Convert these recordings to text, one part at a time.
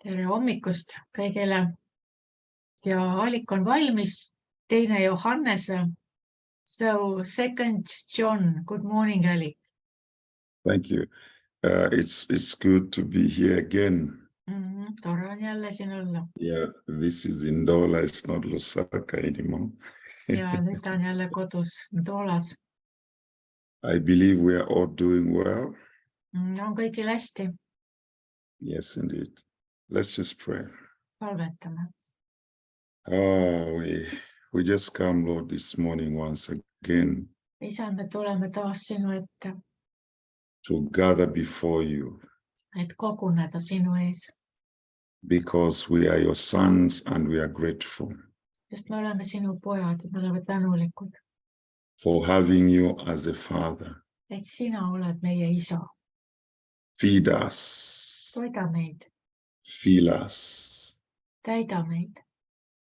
Tere hommikust kõigile ja Alik on valmis, 2. Johannese. So 2 John, good morning, Alik. Thank you. It's good to be here again. Tore on jälle siin olla. Yeah, this is Ndola, it's not Lusaka anymore. Ja nüüd ta on jälle kodus Ndolas. I believe we are all doing well. On kõigil hästi. Yes, indeed. Let's just pray. Palvetame. Oh, we just come, Lord, this morning once again Isa, me tuleme taas sinu ette, to gather before you et koguneda sinu ees, because we are your sons and we are grateful sest me oleme sinu pojad ja me oleme tänulikud, for having you as a father. et sina oled meie isa. Feed us, Toida meid, fill us, täida meid,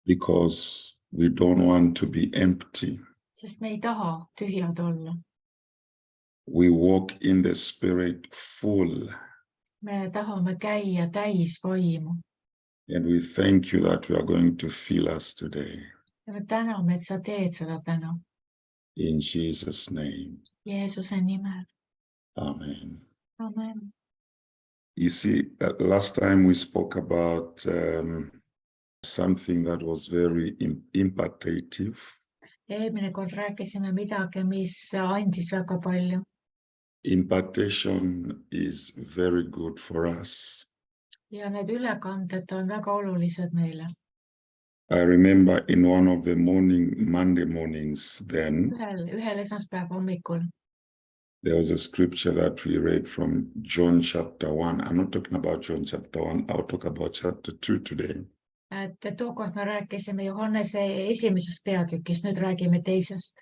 because we don't want to be empty. sest me ei taha tühjad olla. We walk in the spirit full, Me tahame käia täis vaimu and we thank you that you are going to fill us today. ja me täname, et sa teed seda täna. In Jesus' name, Jeesuse nimel. amen. Amen. You see, last time we spoke about something that was very impactative. Eelmine kord rääkisime midagi, mis andis väga palju. Impartation is very good for us. Ja need ülekanded on väga olulised meile. I remember in one of the Monday mornings then, Ühel esmaspäeva hommikul there was a scripture that we read from John chapter 1. I'm not talking about John chapter 1. I'll talk about chapter 2 today. Tookord me rääkisime Johannese esimesest peatükist, nüüd räägime teisest.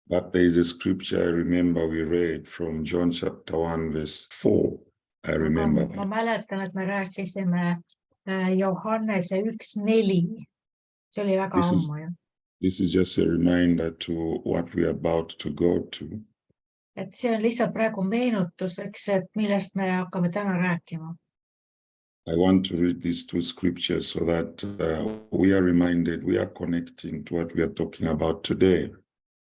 But there is a scripture I remember we read from John chapter 1 verse 4. I remember Ma mäletan, et me rääkisime Johannese 1:4. See oli väga ammu ju. This is just a reminder to what we are about to go to. Et see on lihtsalt praegu meenutuseks, et millest me hakkame täna rääkima. I want to read these two scriptures so that we are reminded, we are connecting to what we are talking about today.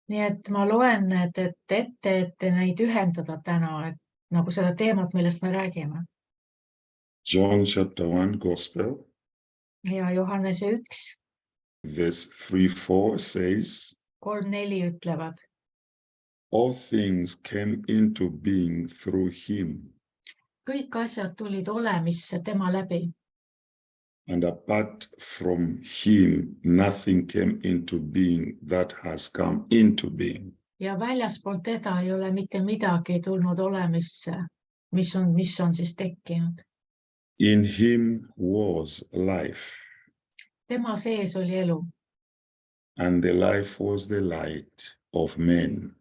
Nii et ma loen need ette, et neid ühendada täna, et nagu seda teemat, millest me räägime. John chapter 1 gospel. Ja Johannese 1, verse 3-4 says, 3-4 ütlevad. All things came into being through him. Kõik asjad tulid olemisse tema läbi. And apart from him, nothing came into being that has come into being. Ja väljaspool teda ei ole mitte midagi tulnud olemisse, mis on siis tekkinud. In him was life. Tema sees oli elu. And the life was the light of men.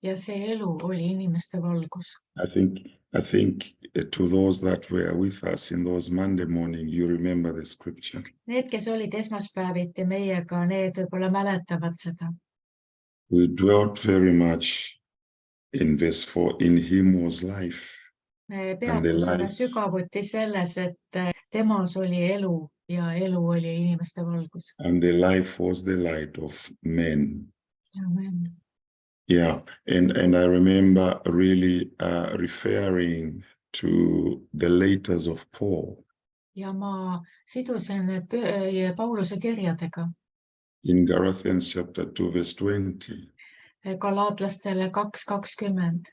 Ja see elu oli inimeste valgus. I think to those that were with us in those Monday morning, you remember the scripture. Need, kes olid esmaspäeviti meiega, need võib-olla mäletavad seda. We dwelt very much in verse 4, in him was life. Me peatusime sügavuti selles, et temas oli elu ja elu oli inimeste valgus. And the life was the light of men. Amen. Yeah, and I remember really referring to the letters of Paul. Ja ma sidusin need Pauluse kirjadega. In Galatians chapter 2 verse 20. Galaatlastele 2:20.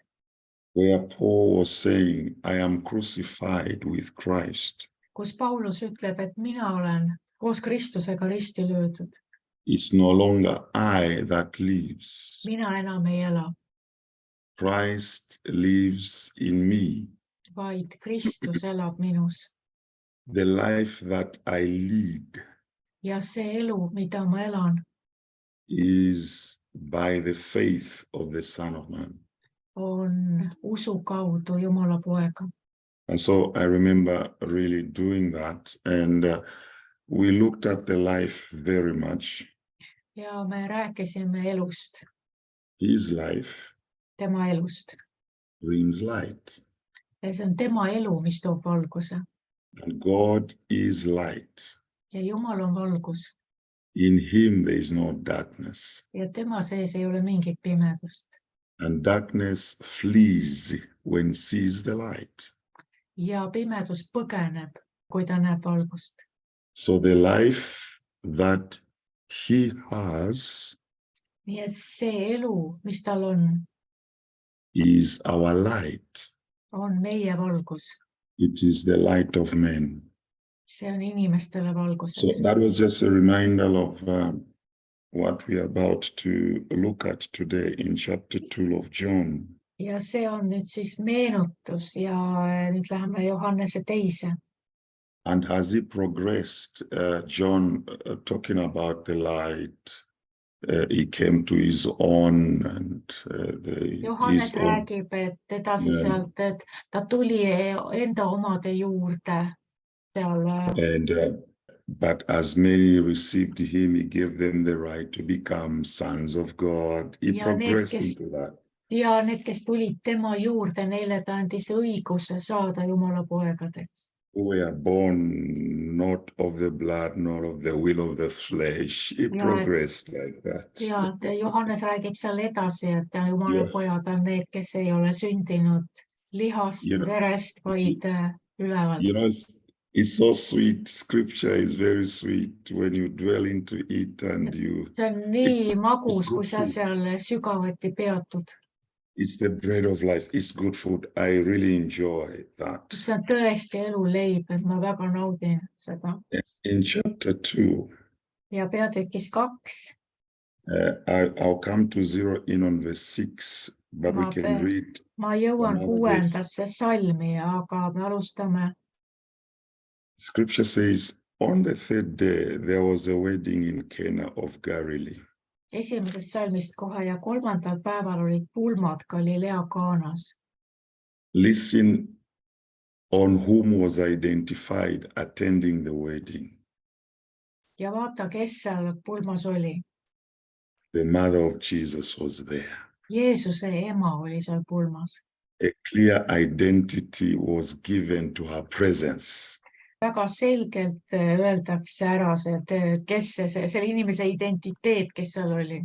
Where Paul was saying, I am crucified with Christ. Kus Paulus ütleb, et mina olen koos Kristusega risti löödud. It's no longer I that lives. Mina enam ei ela. Christ lives in me. Vaid Kristus elab minus. The life that I lead. Ja see elu, mida ma elan, is by the faith of the Son of Man. on usu kaudu Jumala poega. And so I remember really doing that. And we looked at the life very much. Ja me rääkisime elust. His life Tema elust. brings light. Ja see on tema elu, mis toob valguse. And God is light. ja Jumal on valgus In him there is no darkness. ja tema sees ei ole mingit pimedust. And darkness flees when it sees the light. Ja pimedus põgeneb, kui ta näeb valgust. So the life that he has Nii et see elu, mis tal on is our light. meie valgus. It is the light of men. See on inimestele So valguseks. that was just a reminder of what we are about to look at today in chapter 2 of John. Ja see on nüüd siis meenutus ja nüüd läheme Johannese teise. And as he progressed, John talking about the light, he came to his own and Johannes his own. räägib, et edasi sealt, et ta tuli enda omade juurde seal. And but as many received him, he gave them the right to become sons of God. He Ja progressed into that. Ja need, kes tulid tema juurde, neile ta andis õiguse saada Jumala poegadeks. Who were born not of the blood, nor of the will of the flesh. He progressed like that. Ja Johannes räägib seal edasi, et Jumala pojad on need, kes ei ole sündinud lihast, verest, vaid ülevalt. You know, it's so sweet. Scripture is very sweet when you dwell into it and you. See on nii magus, kui sa seal sügavuti peatud. It's the bread of life. It's good food. I really enjoy that. See on tõesti eluleib, et ma väga naudin seda. In chapter 2. Ja peatükis 2. I'll come to zero in on verse 6, but we can read. Ma jõuan 6. salmi, aga me alustame. Scripture says, on the third day, there was a wedding in Cana of Galilee. Esimesest salmist kohe ja 3. päeval olid pulmad Galilea Kaanas. Listen on whom was identified attending the wedding. Ja vaata, kes seal pulmas oli. The mother of Jesus was there. Jeesuse ema oli seal pulmas. A clear identity was given to her presence. Väga selgelt öeldakse ära see, kes selle inimese identiteet, kes seal oli.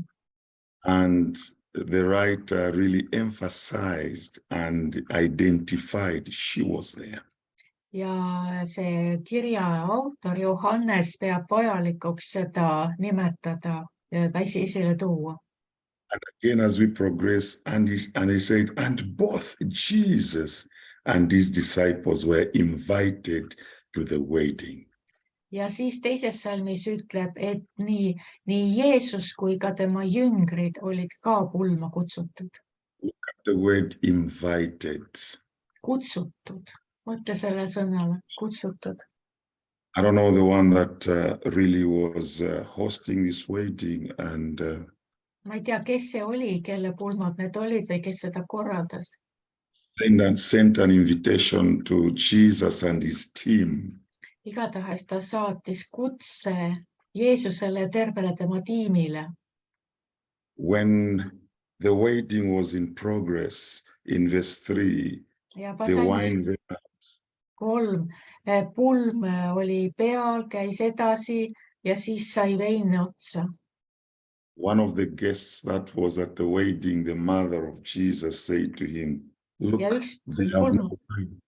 And the writer really emphasized and identified she was there. Ja see kirja autor Johannes peab vajalikuks seda nimetada ja esile tuua. And again, as we progress, and he said, and both Jesus and his disciples were invited to the wedding. Ja siis teises salmis ütleb, et nii Jeesus kui ka tema jüngrid olid ka pulma kutsutud. Look at the word invited. Kutsutud. Mõtle selle sõnale, kutsutud. I don't know the one that really was hosting this wedding and ma ei tea, kes see oli, kelle pulmad need olid või kes seda korraldas. Sent an invitation to Jesus and his team. Igatahes ta saatis kutse Jeesusele ja tervele tema tiimile. When the wedding was in progress, in verse 3, the wine ran out. 3, pulm oli peal, käis edasi ja siis sai vein otsa. One of the guests that was at the wedding, the mother of Jesus, said to him, look, they have no wine.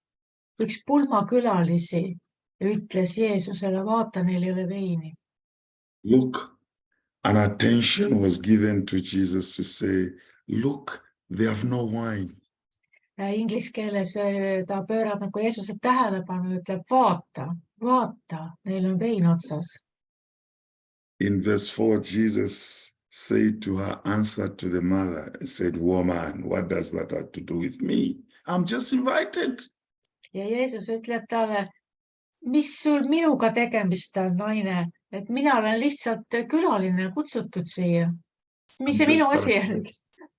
Üks pulmakülalisi ütles Jeesusele, vaata, neil ei ole veini. Look, and attention was given to Jesus to say, look, they have no wine. Inglise keeles ta pöörab nagu Jeesuse tähelepanu, ütleb, vaata, neil on vein otsas. In verse 4, Jesus said to her, answered to the mother, said, woman, what does that have to do with me? I'm just invited. Ja Jeesus ütleb talle, mis sul minuga tegemist on, naine, et mina olen lihtsalt külaline kutsutud siia. Mis see minu asi on?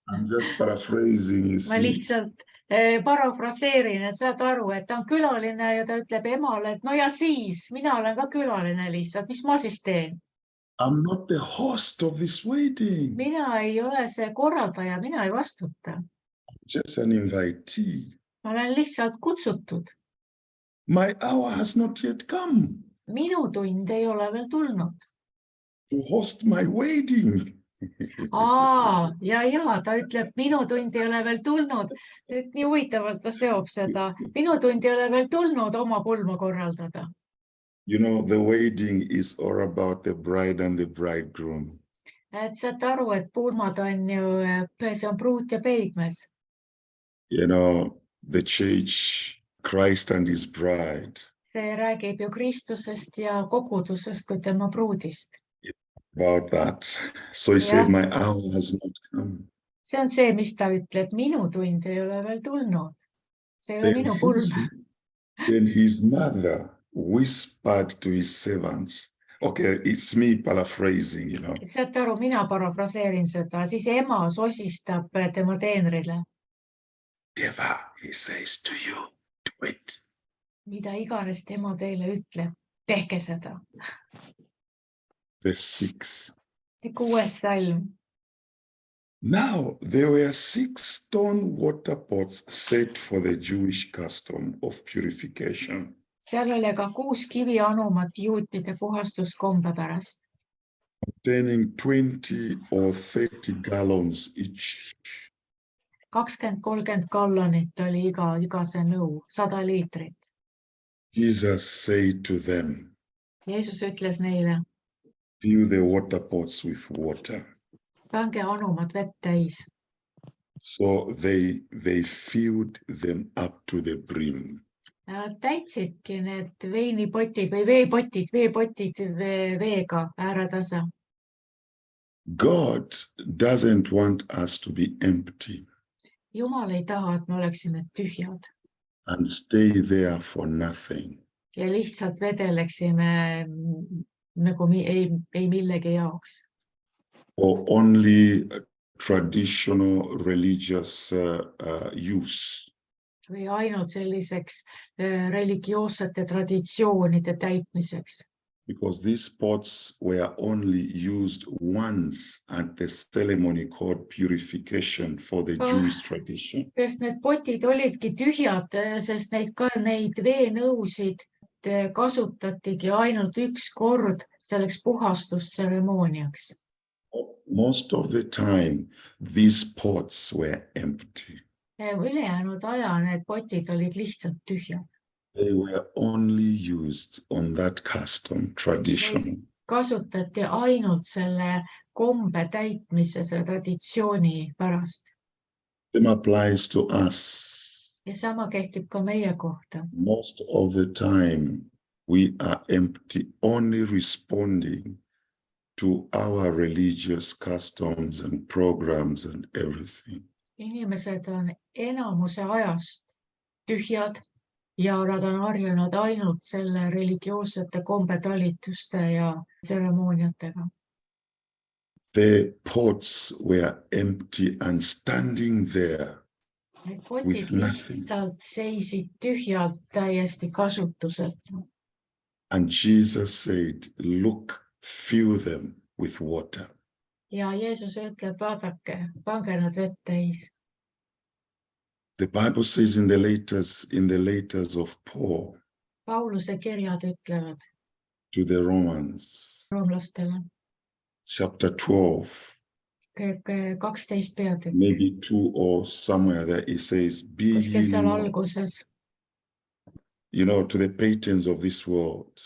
I'm just paraphrasing, you see. Ma lihtsalt parafraseerin, et saad aru, et ta on külaline ja ta ütleb emale, et no ja siis, mina olen ka külaline lihtsalt, mis ma siis teen? I'm not the host of this wedding. Mina ei ole see korraldaja, mina ei vastuta. Just an invitee. Ma olen lihtsalt kutsutud. My hour has not yet come Minu tund ei ole veel tulnud. to host my wedding. Ja, ta ütleb, minu tund ei ole veel tulnud. Nüüd nii huvitavalt ta seob seda. Minu tund ei ole veel tulnud oma pulma korraldada. You know, the wedding is all about the bride and the bridegroom. Et saate aru, et pulmad on ju, see on pruut ja peigmees. You know, the church, Christ and his bride. See räägib ju Kristusest ja kogudusest kui tema pruudist. About that. So he said, my hour has not come. See on see, mis ta ütleb, minu tund ei ole veel tulnud. See ei ole minu pulm. Then his mother whispered to his servants. Okay, it's me paraphrasing, you know. Saate aru, mina parafraseerin seda, siis ema sosistab tema teenrile. Whatever he says to you, do it. Mida iganes tema teile ütleb, tehke seda. Verse 6. 6. salm. Now there were 6 stone water pots set for the Jewish custom of purification. Seal oli ka 6 kivianumat juutide puhastuskombe pärast. Containing 20 or 30 gallons each. 20-30 gallonit oli iga see nõu, 100 liitrit. Jesus said to them, Jeesus ütles neile, fill the water pots with water. Pange anumad vett täis. So they filled them up to the brim. Nad täitsidki need veinipotid või veepotid veega ääretasa. God doesn't want us to be empty Jumal ei taha, et me oleksime tühjad and stay there for nothing. ja lihtsalt vedeleksime nagu ei millegi jaoks. Or only traditional religious use. Või ainult selliseks religioossete traditsioonide täitmiseks. Because these pots were only used once at the ceremony called purification for the Jewish tradition. Sest need potid olidki tühjad, sest neid veenõusid kasutatigi ainult üks kord selleks puhastustseremooniaks. Most of the time, these pots were empty. Ülejäänud aja need potid olid lihtsalt tühjad. They were only used on that custom, tradition. Kasutati ainult selle kombe täitmise, selle traditsiooni pärast. Same applies to us. Ja sama kehtib ka meie kohta. Most of the time, we are empty, only responding to our religious customs and programs and everything. Inimesed on enamuse ajast tühjad ja nad on harjunud ainult selle religioossete kombetalituste ja tseremooniatega. The pots were empty and standing there. Need potid lihtsalt seisid tühjalt täiesti kasutuselt. And Jesus said, look, fill them with water. Ja Jeesus ütleb, vaadake, pange nad vett täis. The Bible says in the letters of Paul Pauluse kirjad ütlevad to the Romans, roomlastele, chapter 12, 12 peatükk, maybe 2 or somewhere there, it says, be kuskil ye seal not, alguses, to the patterns of this world.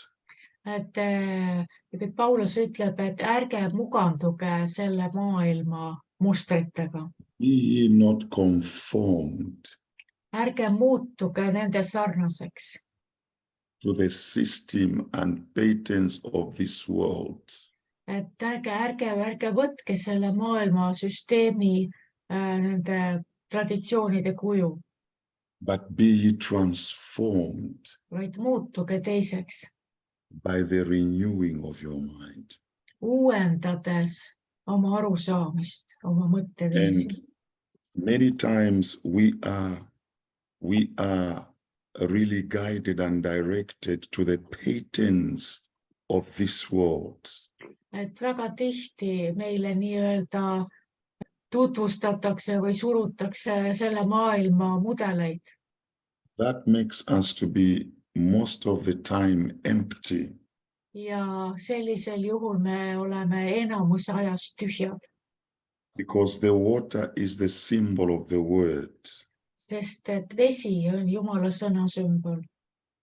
et Paulus ütleb, et ärge muganduge selle maailma mustritega. Be ye not conformed Ärge muutuge nende sarnaseks. to the system and patterns of this world. Et ärge võtke selle maailma süsteemi nende traditsioonide kuju, But be ye transformed vaid muutuge teiseks, by the renewing of your mind. uuendades oma arusaamist, oma mõtteviisi. And many times we are really guided and directed to the patterns of this world. Et väga tihti meile nii-öelda tutvustatakse või surutakse selle maailma mudeleid. That makes us to be most of the time empty ja sellisel juhul me oleme enamuse ajast tühjad, because the water is the symbol of the word. sest et vesi on Jumala sõna sümbol.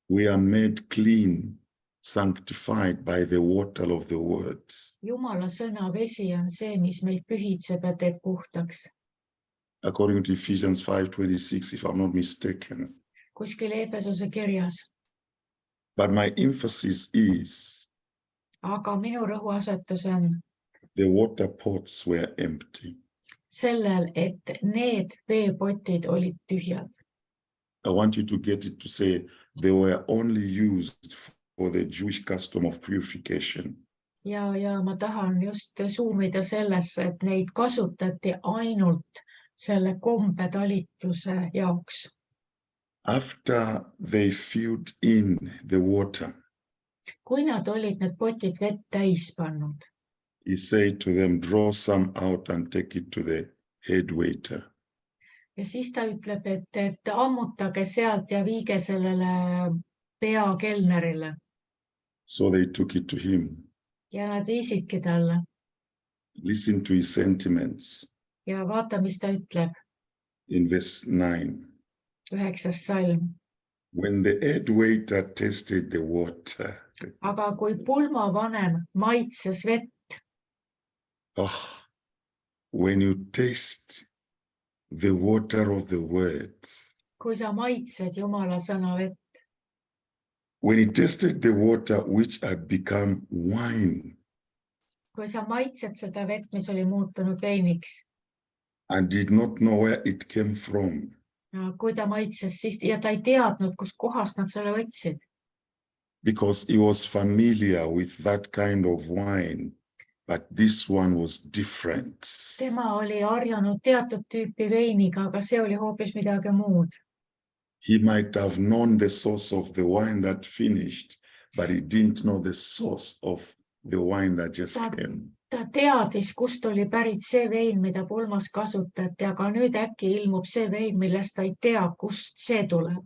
We are made clean, sanctified by the water of the word. Jumala sõna vesi on see, mis meid pühitseb ja teeb puhtaks. According to Ephesians 5:26, if I'm not mistaken. Kuskil Eefesuse kirjas. But my emphasis is Aga minu rõhuasetus on the water pots were empty. sellel, et need veepotid olid tühjad. I want you to get it to say they were only used for the Jewish custom of purification. Ja ma tahan just suumida sellesse, et neid kasutati ainult selle kombetalitluse jaoks. After they filled in the water, Kui nad olid need potid vett täis pannud, he said to them, draw some out and take it to the head waiter. ja siis ta ütleb, et ammutage sealt ja viige sellele peakelnerile. So they took it to him. Ja nad viisidki talle. Listen to his sentiments Ja vaata, mis ta ütleb. in verse 9. 9. salm. When the head waiter tasted the water, Aga kui pulmavanem maitses vett, when you taste the water of the word, kui sa maitsed Jumala sõna vett, when he tasted the water which had become wine kui sa maitsed seda vett, mis oli muutunud veiniks, and did not know where it came from, ja kui ta maitses, siis ja ta ei teadnud, kust kohast nad selle võtsid, because he was familiar with that kind of wine, but this one was different. tema oli harjunud teatud tüüpi veiniga, aga see oli hoopis midagi muud. He might have known the source of the wine that finished, but he didn't know the source of the wine that just came. Ta teadis, kust oli pärit see vein, mida pulmas kasutati, aga nüüd äkki ilmub see vein, millest ta ei tea, kust see tuleb.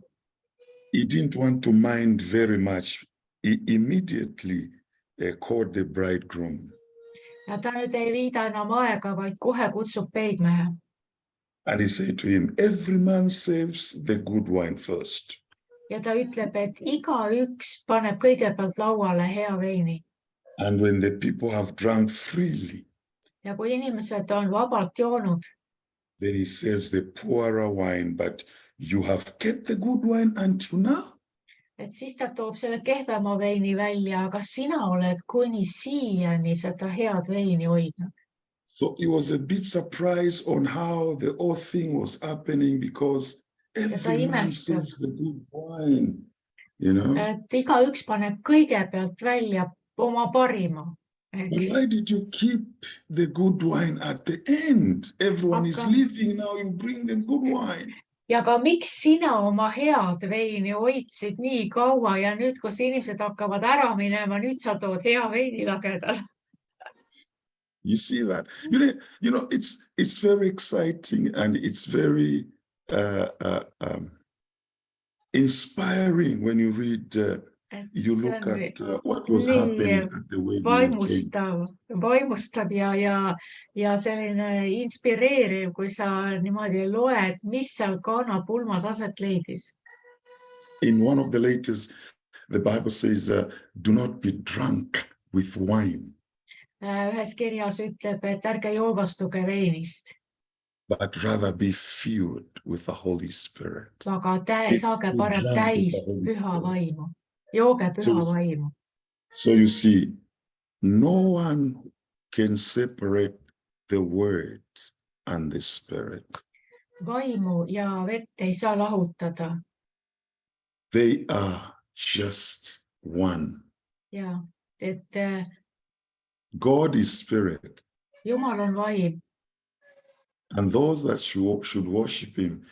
He didn't want to mind very much. He immediately called the bridegroom. Ja ta nüüd ei viida enam aega, vaid kohe kutsub peigmehe. And he said to him, every man saves the good wine first. Ja ta ütleb, et igaüks paneb kõigepealt lauale hea veini. And when the people have drunk freely, Ja kui inimesed on vabalt joonud, then he saves the poorer wine, but you have kept the good wine until now. et siis ta toob selle kehvema veini välja, aga sina oled kuni siiani seda head veini hoidnud. So he was a bit surprised on how the whole thing was happening because every man saves the good wine, you know. Et igaüks paneb kõigepealt välja oma parima. But why did you keep the good wine at the end? Everyone is leaving now, you bring the good wine. Ja ka miks sina oma head veini hoidsid nii kaua ja nüüd, kus inimesed hakkavad ära minema, nüüd sa tood hea veini lagedal. You see that? You know, it's very exciting and it's very inspiring when you read, you look at what was happening at the wedding. Vaimustab ja selline inspireeriv, kui sa niimoodi loed, mis seal Kaana pulmas aset leidis. In one of the latest, the Bible says, do not be drunk with wine. Ühes kirjas ütleb, et ärge joovastuge veinist. But rather be filled with the Holy Spirit. Aga saage parem täis püha vaimu. Jooge püha vaimu. So you see, no one can separate the word and the spirit. Vaimu ja vett ei saa lahutada. They are just one. Ja, et God is spirit. Jumal on vaim. And those that should worship him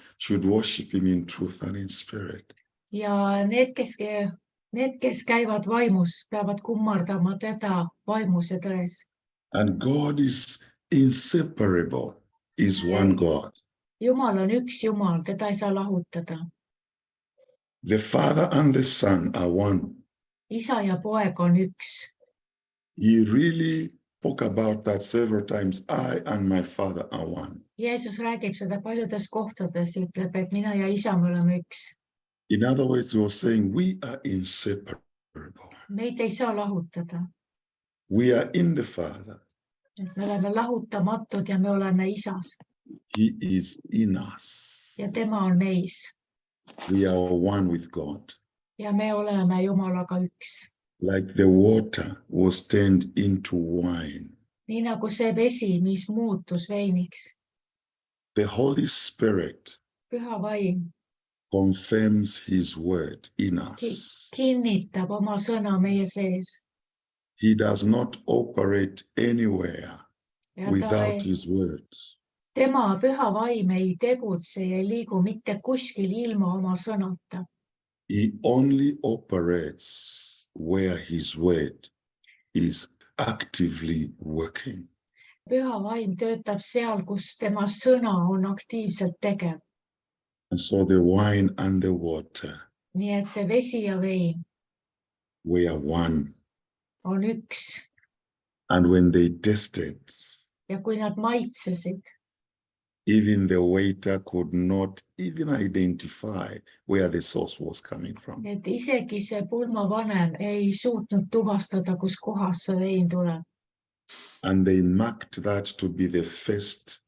in truth and in spirit. Ja need, kes käivad vaimus, peavad kummardama teda vaimus ja tões. And God is inseparable, is one God. Jumal on üks Jumal, teda ei saa lahutada. The Father and the Son are one. isa ja poeg on üks. He really spoke about that several times. I and my Father are one. Jeesus räägib seda paljudes kohtades, ütleb, et mina ja isa, me oleme üks. In other words, he was saying, we are inseparable. Meid ei saa lahutada. We are in the Father. Et me oleme lahutamatud ja me oleme isas He is in us. ja tema on meis. We are one with God. Ja me oleme Jumalaga üks. Like the water was turned into wine. Nii nagu see vesi, mis muutus veiniks. The Holy Spirit Püha vaim confirms his word in us. kinnitab oma sõna meie sees. He does not operate anywhere Ja without his words. tema püha vaim ei tegutse ja ei liigu mitte kuskil ilma oma sõnata. He only operates where his word is actively working. Püha vaim töötab seal, kus tema sõna on aktiivselt tegev. And so the wine and the water Nii et see vesi ja vein were one. on üks. And when they tasted, Ja kui nad maitsesid, even the waiter could not even identify where the source was coming from. et isegi see pulmavanem ei suutnud tuvastada, kus kohas see vein tuleb. And they marked that to be the first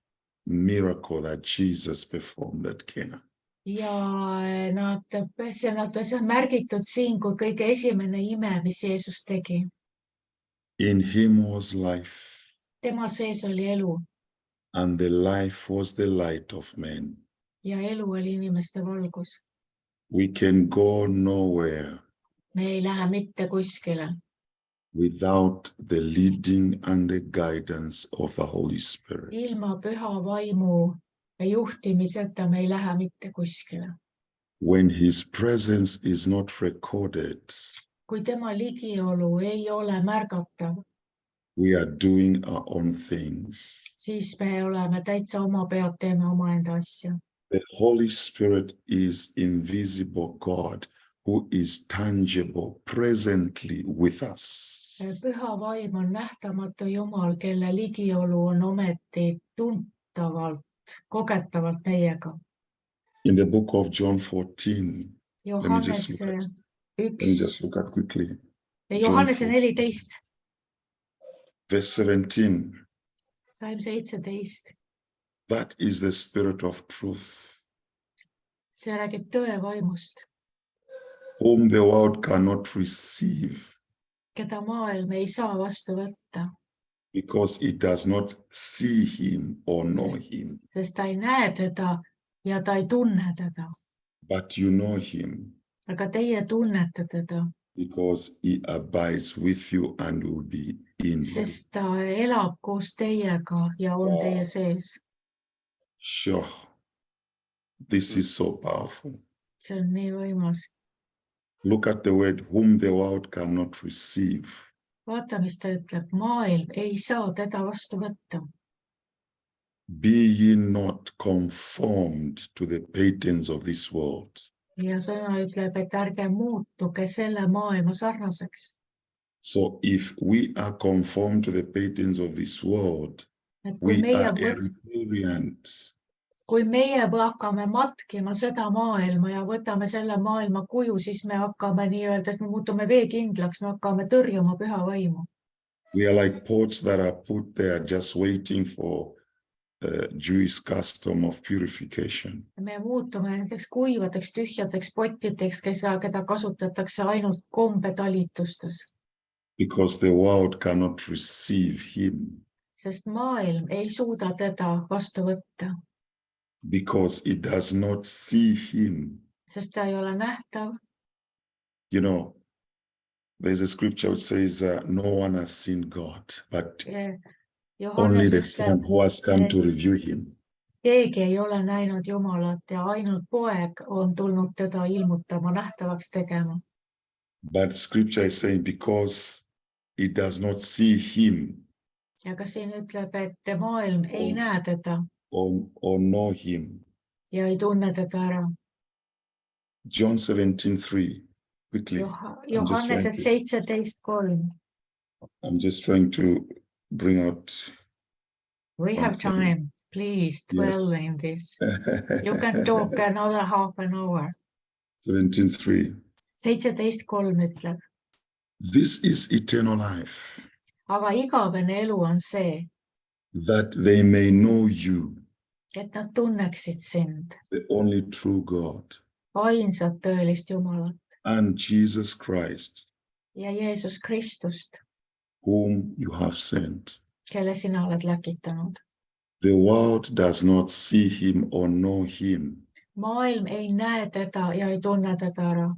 miracle that Jesus performed at Cana. Ja see on märgitud siin kui kõige esimene ime, mis Jeesus tegi. In him was life, Tema sees oli elu and the life was the light of men. ja elu oli inimeste valgus. We can go nowhere Me ei lähe mitte kuskile without the leading and the guidance of the Holy Spirit. ilma püha vaimu ja juhtimiseta, me ei lähe mitte kuskile. When his presence is not recorded, Kui tema ligiolu ei ole märgatav, we are doing our own things. siis me oleme täitsa oma pead, teeme omaenda asja. The Holy Spirit is invisible God who is tangible presently with us. Püha vaim on nähtamatu Jumal, kelle ligiolu on ometi tuntavalt, kogetavalt meiega. In the book of John 14, Johannese let me just look at quickly. Johannese 14, Verse 17, salm 17. that is the Spirit of truth, See räägib tõe vaimust, whom the world cannot receive keda maailm ei saa vastu võtta, because it does not see him or know him. sest ta ei näe teda ja ta ei tunne teda. But you know him Aga teie tunnete teda, because he abides with you and will be in you. sest ta elab koos teiega ja on teie sees. Sure. This is so powerful. See on nii võimas. Look at the word whom the world cannot receive. Vaata, mis ta ütleb. Maailm ei saa teda vastu võtta. Be ye not conformed to the patterns of this world. Ja sõna ütleb, et ärge muutuge selle maailma sarnaseks. So if we are conformed to the patterns of this world, Et we are Eritreans. kui meie hakkame matkima seda maailma ja võtame selle maailma kuju, siis me hakkame nii-öelda, me muutume veekindlaks, me hakkame tõrjuma püha vaimu. We are like pots that are put there just waiting for Jewish custom of purification. Me muutume nendeks kuivadeks, tühjadeks pottideks, keda kasutatakse ainult kombetalitustes. Because the world cannot receive him. Sest maailm ei suuda teda vastu võtta. Because it does not see him. Sest ta ei ole nähtav. You know, there's a scripture which says no one has seen God, but only the Son who has come to review him. Keegi ei ole näinud Jumalat ja ainult poeg on tulnud teda ilmutama, nähtavaks tegema. But scripture is saying because it does not see him. Aga siin ütleb, et maailm ei näe teda. Or know him. Ja ei tunne teda ära. John 17:3, quickly. Johannese 17:3. I'm just trying to bring out. We have time. Please dwell in this. You can talk another half an hour. 17:3. 17:3 ütleb. This is eternal life, Aga igavene elu on see, that they may know you, et nad tunneksid sind, the only true God, ainsat tõelist Jumalat and Jesus Christ, ja Jeesus Kristust, whom you have sent. kelle sina oled läkitanud. The world does not see him or know him, Maailm ei näe teda ja ei tunne teda ära.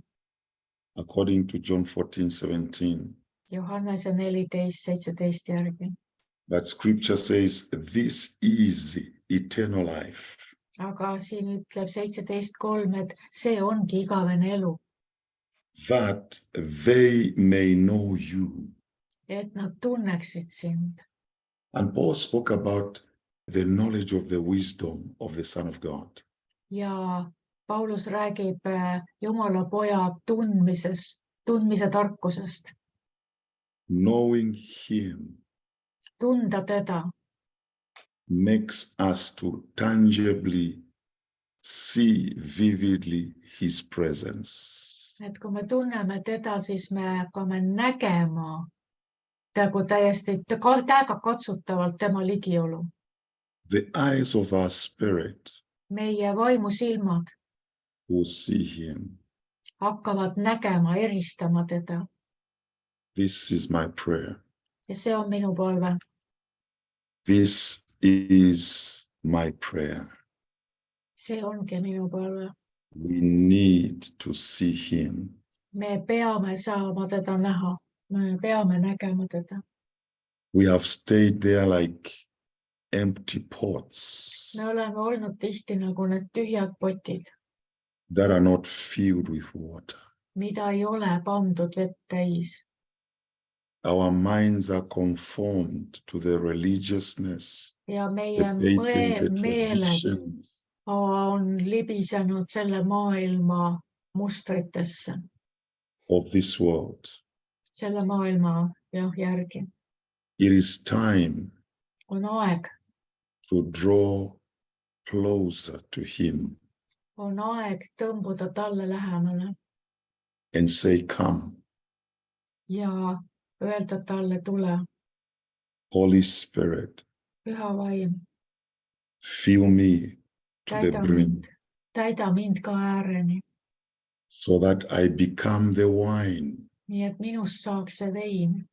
according to John 14:17. Johannese 14:17 järgi. But scripture says, this is eternal life, Aga siin ütleb 17:3, et see ongi igavene elu, that they may know you. et nad tunneksid sind. And Paul spoke about the knowledge of the wisdom of the Son of God. Ja Paulus räägib Jumala poja tundmise tarkusest. Knowing him Tunda teda makes us to tangibly see vividly his presence. et kui me tunneme teda, siis me hakkame nägema nagu täiesti käega katsutavalt tema ligiolu. The eyes of our spirit Meie vaimusilmad will see him. hakkavad nägema, eristama teda. This is my prayer. Ja see on minu palve. This is my prayer. See ongi minu palve. We need to see him. Me peame saama teda näha. Me peame nägema teda. We have stayed there like empty pots Me oleme olnud tihti nagu need tühjad potid, that are not filled with water. mida ei ole pandud vett täis. Our minds are conformed to the religiousness, Ja the meie paintings, the meeled traditions on libisenud selle maailma mustritesse, of this world. selle maailma järgi. It is time On aeg, to draw closer to him on aeg tõmbuda talle lähemale and say, come, ja öelda talle, tule, Holy Spirit, püha vaim, fill me to the brim täida mind ka ääreni, so that I become the wine nii et minust saaks see vein,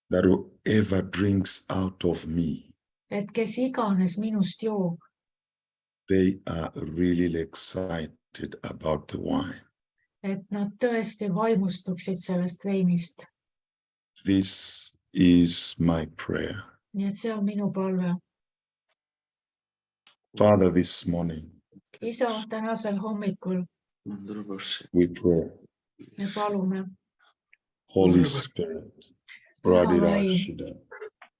that whoever drinks out of me, et kes iganes minust joob, they are really excited about the wine. et nad tõesti vaimustuksid sellest veinist. This is my prayer. Nii et see on minu palve. Father, this morning Isa, tänasel hommikul we pray, me palume, Holy Spirit, püha Radida vaim, Shida,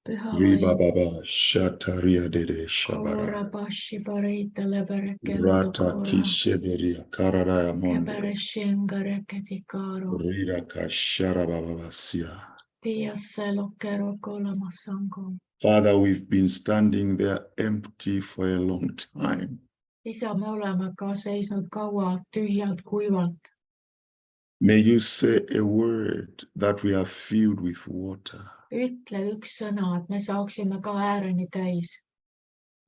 püha Riba vaim, Baba, Shataria Dede Shabara, koora bashi bareita leberekendo Rata koora, Kisheberia, Karadaya Mondo, kebere shingare ketikaro, Rida Kashara Baba Sia. tiasse lokero kolama sango. Father, we've been standing there empty for a long time. Isa, me oleme ka seisnud kaua tühjalt kuivalt. May you say a word that we are filled with water, Ütle üks sõna, et me saaksime ka ääreni täis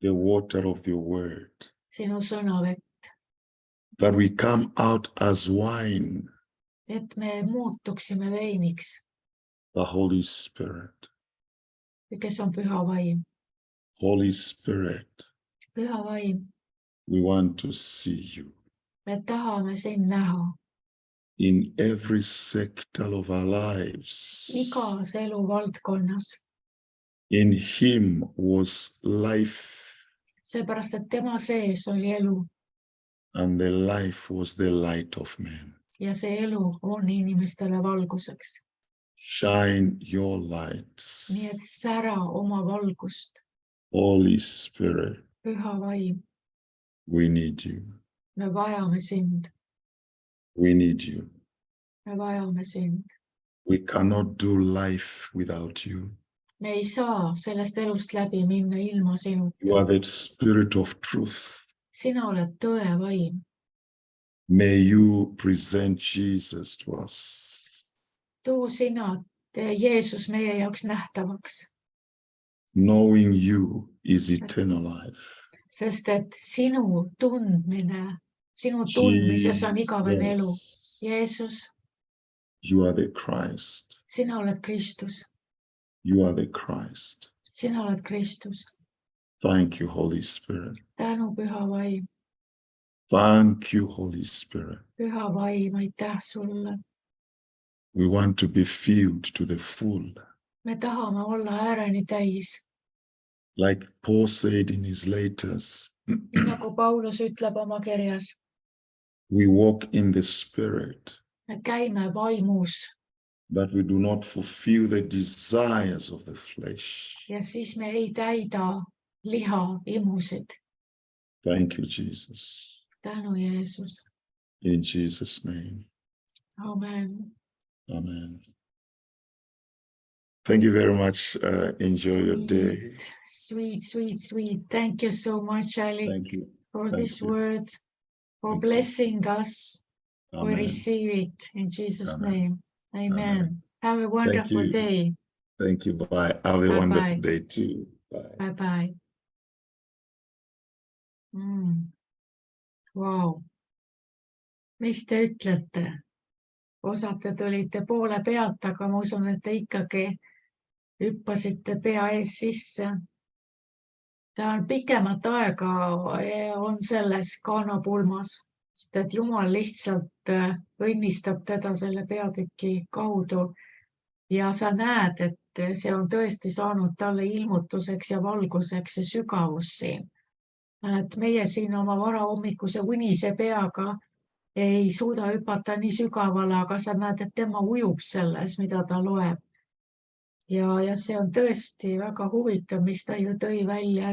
the water of your word, sinu sõnavett, that we come out as wine, et me muutuksime veiniks, the Holy Spirit. kes on püha vaim. Holy Spirit, Püha vaim, we want to see you me tahame sind näha in every sector of our lives. igas eluvaldkonnas. In him was life, Seepärast, et tema sees oli elu and the life was the light of men. ja see elu on inimestele valguseks. Shine your light, Nii et sära oma valgust, Holy Spirit. püha vaim, We need you. me vajame sind. We need you. me vajame sind. We cannot do life without you. Me ei saa sellest elust läbi minna ilma You sinuta. are the spirit of truth. Sina oled tõe vaim. May you present Jesus to us. Too sina Jeesus meie jaoks nähtavaks, Knowing you is eternal life. sest et sinu tundmises on igavene elu. Jesus, Jeesus, you are the Christ. sina oled Kristus. You are the Christ. Sina oled Kristus. Thank you, Holy Spirit. Tänu, püha vaim. Thank you, Holy Spirit. Püha vaim, aitäh sulle. We want to be filled to the full. Me tahame olla ääreni täis. Like Paul said in his letters, Nii nagu Paulus ütleb oma kirjas, we walk in the Spirit, me käime vaimus but we do not fulfill the desires of the flesh. ja siis me ei täida liha imusid. Thank you, Jesus. Tänu, Jeesus. In Jesus' name, Amen. amen. Thank you very much. Enjoy your day. Sweet. Thank you so much, Ali, Thank you. for Thank this you. word, for Thank you. blessing us. We Amen. receive it in Jesus' Amen. name. Amen. Amen. Have a wonderful you. day. Thank you. Bye. Have a Bye-bye. wonderful day too. Bye. Bye-bye. Wow. Mis te ütlete? Osad te tulite poole pealt, aga ma usun, et te ikkagi hüppasite pea ees sisse. Ta on pikemat aega on selles kaanapulmas, sest et Jumal lihtsalt õnnistab teda selle peatüki kaudu ja sa näed, et see on tõesti saanud talle ilmutuseks ja valguseks ja sügavus siin. Et meie siin oma varahommikuse unise peaga ei suuda hüpata nii sügavale, aga sa näed, et tema ujub selles, mida ta loeb. Ja see on tõesti väga huvitav, mis ta ju tõi välja,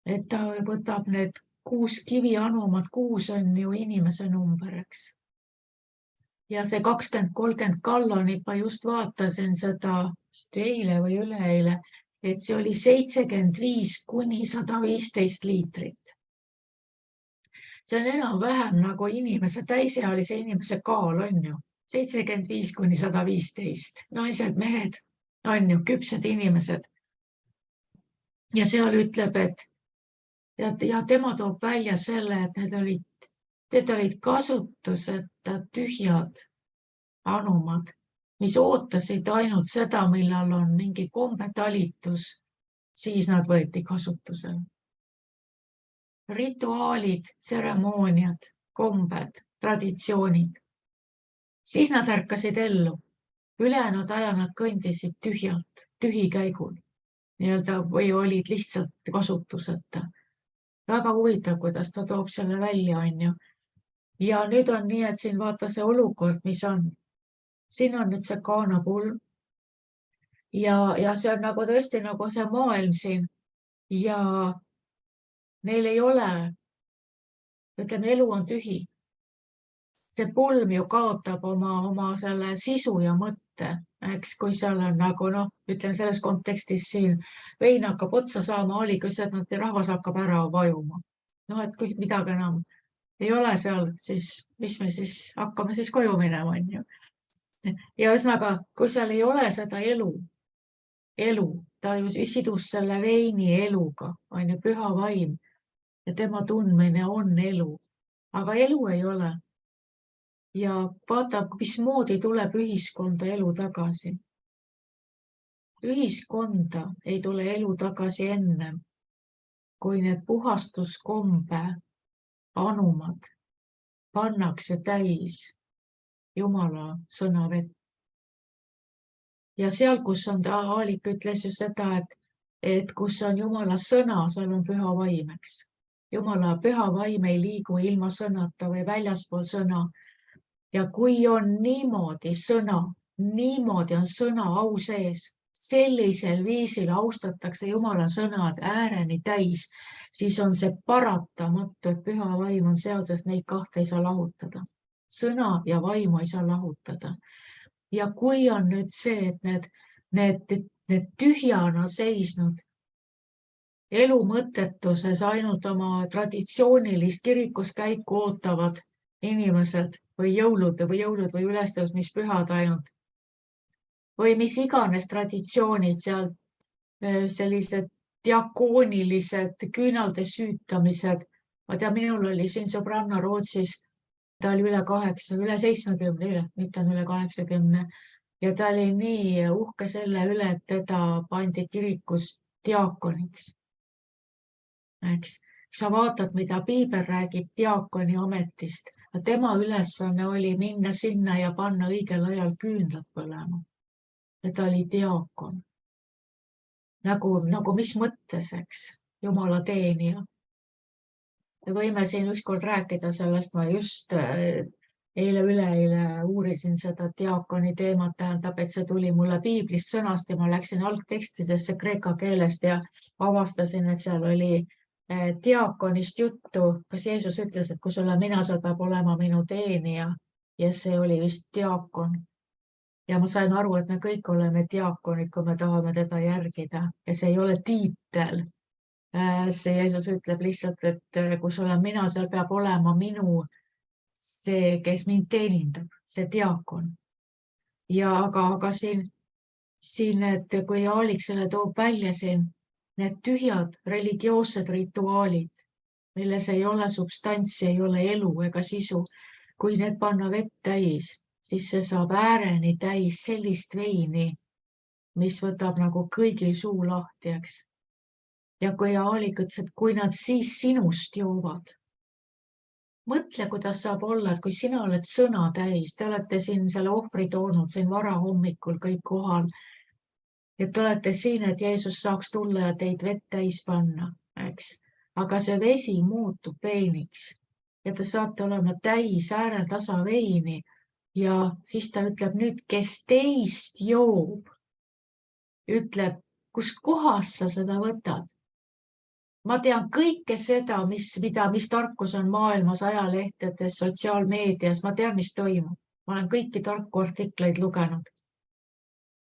et ta võtab need 6 kivianumad, 6 on ju inimese number, eks. Ja see 20-30 gallonit, ma just vaatasin seda eile või üleeile, et see oli 75 kuni 115 liitrit. See on enam-vähem nagu täisealise inimese kaal, on ju. 75 kuni 115. Naised, mehed, on ju, küpsed inimesed. Ja seal ütleb, et ja tema toob välja selle, et need olid kasutuseta tühjad anumad, mis ootasid ainult seda, millal on mingi kombetalitus, siis nad võeti kasutusele. Rituaalid, tseremooniad, kombed, traditsioonid. Siis nad ärkasid ellu. Ülejäänud aja nad kõndisid tühikäigul. Või olid lihtsalt kasutuseta. Väga huvitav, kuidas ta toob selle välja, on ju. Ja nüüd on nii, et siin vaata see olukord, mis on. Siin on nüüd see kaanapulm. Ja see on nagu tõesti nagu see maailm siin. Ja neil ei ole, ütleme, elu on tühi. See pulm ju kaotab oma selle sisu ja mõtte, eks, kui seal on nagu, ütleme selles kontekstis siin vein hakkab otsa saama, olikuised, rahvas hakkab ära vajuma. Et kui midagi enam ei ole seal, siis mis me siis hakkame siis koju minema, on ju. Ja ühesõnaga, kui seal ei ole seda elu, ta ju sidus selle veini eluga, on ju, püha vaim ja tema tundmine on elu, aga elu ei ole. Ja vaata, mismoodi tuleb ühiskonda elu tagasi. Ühiskonda ei tule elu tagasi ennem, kui need puhastuskombe anumad pannakse täis Jumala sõna vett. Ja seal, kus on Aalik ütles ju seda, et kus on Jumala sõna, seal on püha vaim, eks. Jumala püha vaim ei liigu ilma sõnata või väljaspool sõna. Ja kui on niimoodi on sõna au sees, sellisel viisil austatakse Jumala sõnad ääreni täis, siis on see paratamatu, et püha vaim on seal, sest neid kahte ei saa lahutada. Sõna ja vaimu ei saa lahutada. Ja kui on nüüd see, et need tühjana seisnud elu mõttetuses ainult oma traditsioonilist kirikuskäiku ootavad inimesed või jõulud või ülestõusmispühad ainult või mis iganes traditsioonid seal, sellised diakoonilised küünalde süütamised. Ma tean, minul oli siin sõbranna Rootsis, ta oli üle 70, nüüd ta on üle 80 ja ta oli nii uhke selle üle, et teda pandi kirikus diakoniks. Eks sa vaatad, mida Piibel räägib diakoni ametist, tema ülesanne oli minna sinna ja panna õigel ajal küünlad põlema. Ja ta oli diakon. Nagu mis mõttes, eks, Jumala teenija. Me võime siin ükskord rääkida sellest, ma just üleeile uurisin seda diakoni teemat, tähendab, et see tuli mulle Piiblist sõnast ja ma läksin algtekstidesse kreeka keelest ja avastasin, et seal oli diakonist juttu, kas Jeesus ütles, et kui sulle mina, sa peab olema minu teenija ja see oli vist diakon. Ja ma sain aru, et me kõik oleme diakonid, kui me tahame teda järgida ja see ei ole tiitel. See Jeesus ütleb lihtsalt, et kui sul on mina, seal peab olema minu see, kes mind teenindab, see diakon. Ja aga siin, et kui Aalik selle toob välja siin, need tühjad religioossed rituaalid, milles ei ole substantsi, ei ole elu ega sisu, kui need panna vett täis, siis see saab ääreni täis sellist veini, mis võtab nagu kõigil suu lahti, eks. Ja kui Aalik ütles, et kui nad siis sinust joovad, mõtle, kuidas saab olla, et kui sina oled sõna täis, te olete siin selle ohvri toonud siin varahommikul kõik kohal, et te olete siin, et Jeesus saaks tulla ja teid vett täis panna, eks. Aga see vesi muutub veiniks ja te saate olema täis äärentasa veini ja siis ta ütleb nüüd, kes teist joob, ütleb, kus kohas sa seda võtad. Ma tean kõike seda, mis tarkus on maailmas, ajalehtedes, sotsiaalmeedias, ma tean, mis toimub. Ma olen kõiki tarku artikleid lugenud.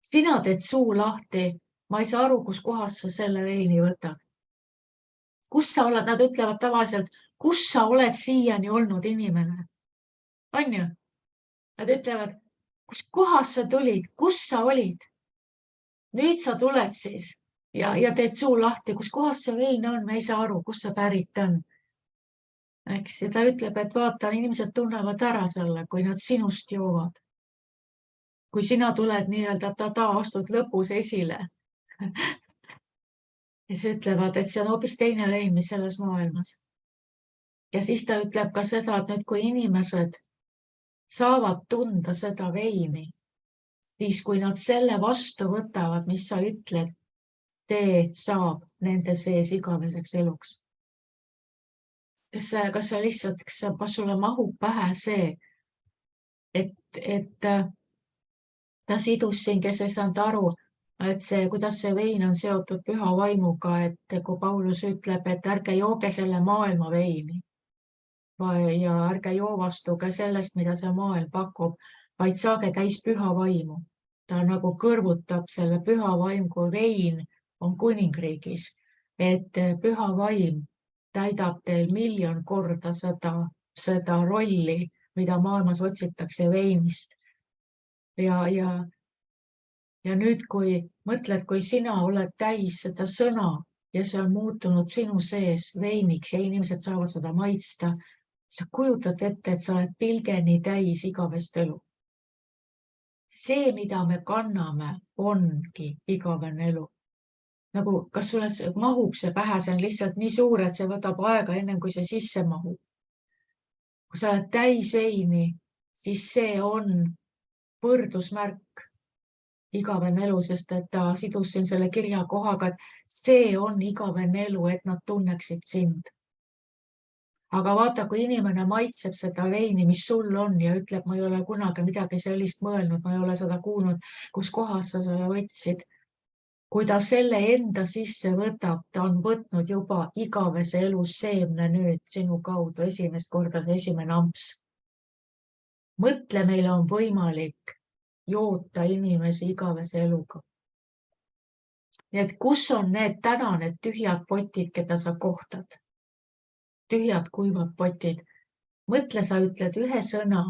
Sina teed suu lahti, ma ei saa aru, kus kohas sa selle veini võtad. Kus sa oled, nad ütlevad tavaliselt, kus sa oled siiani olnud inimene? On ju? Nad ütlevad, kus kohas sa tulid, kus sa olid? Nüüd sa tuled siis ja teed suu lahti, kus kohas see vein on, me ei saa aru, kus see pärit on. Eks, ja ta ütleb, et vaata, inimesed tunnevad ära selle, kui nad sinust joovad. Kui sina tuled nii-öelda astud lõpus esile. Ja siis ütlevad, et see on hoopis teine vein, mis selles maailmas. Ja siis ta ütleb ka seda, et nüüd kui inimesed saavad tunda seda veini, siis kui nad selle vastu võtavad, mis sa ütled, see saab nende sees igaveseks eluks. Kas sa lihtsalt, kas sulle mahub pähe see, et ta sidus siin, kes ei saanud aru, et see, kuidas see vein on seotud püha vaimuga, et kui Paulus ütleb, et ärge jooge selle maailma veini ja ärge joovastuge sellest, mida see maailm pakub, vaid saage täis püha vaimu. Ta nagu kõrvutab selle püha vaimgu vein on kuningriigis, et püha vaim täidab teil 1,000,000 korda seda rolli, mida maailmas otsitakse veinist. Ja nüüd, kui mõtled, kui sina oled täis seda sõna ja see on muutunud sinu sees veiniks ja inimesed saavad seda maitsta, sa kujutad ette, et sa oled pilgeni täis igavest elu. See, mida me kanname, ongi igavene elu. Nagu, kas sulle mahub see pähe, see on lihtsalt nii suur, et see võtab aega ennem, kui see sisse mahub. Kui sa oled täis veini, siis see on võrdusmärk igavene elu, sest et ta sidus siin selle kirja kohaga, et see on igavene elu, et nad tunneksid sind. Aga vaata, kui inimene maitseb seda veini, mis sul on ja ütleb, ma ei ole kunagi midagi sellist mõelnud, ma ei ole seda kuulnud, kus kohas sa selle võtsid. kui ta selle enda sisse võtab, ta on võtnud juba igavese elu seemne nüüd sinu kaudu esimest korda, see esimene amps. Mõtle, meil on võimalik joota inimesi igavese eluga. Nii et kus on need täna need tühjad potid, keda sa kohtad? Tühjad kuivad potid. Mõtle, sa ütled ühe sõna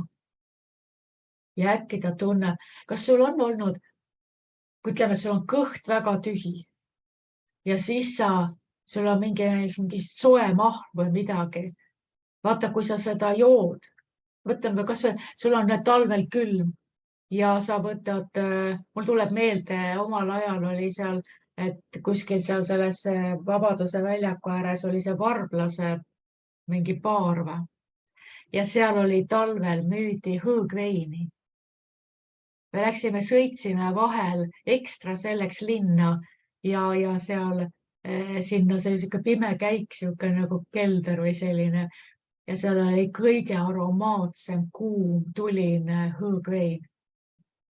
ja äkki ta tunneb, kas sul on olnud, kui ütleme, sul on kõht väga tühi ja siis sul on mingi soe mahl või midagi. Vaata, kui sa seda jood, võtame kas või, sul on talvel külm ja sa võtad, mul tuleb meelde, omal ajal oli seal, et kuskil seal selles Vabaduse väljaku ääres oli see varblase mingi baar või. Ja seal oli talvel müüdi hõõgveini. Me läksime, sõitsime vahel ekstra selleks linna ja seal sinna see oli pime käik, siuke nagu kelder või selline. Ja seal oli kõige aromaatsem, kuum, tuline hõõgvein.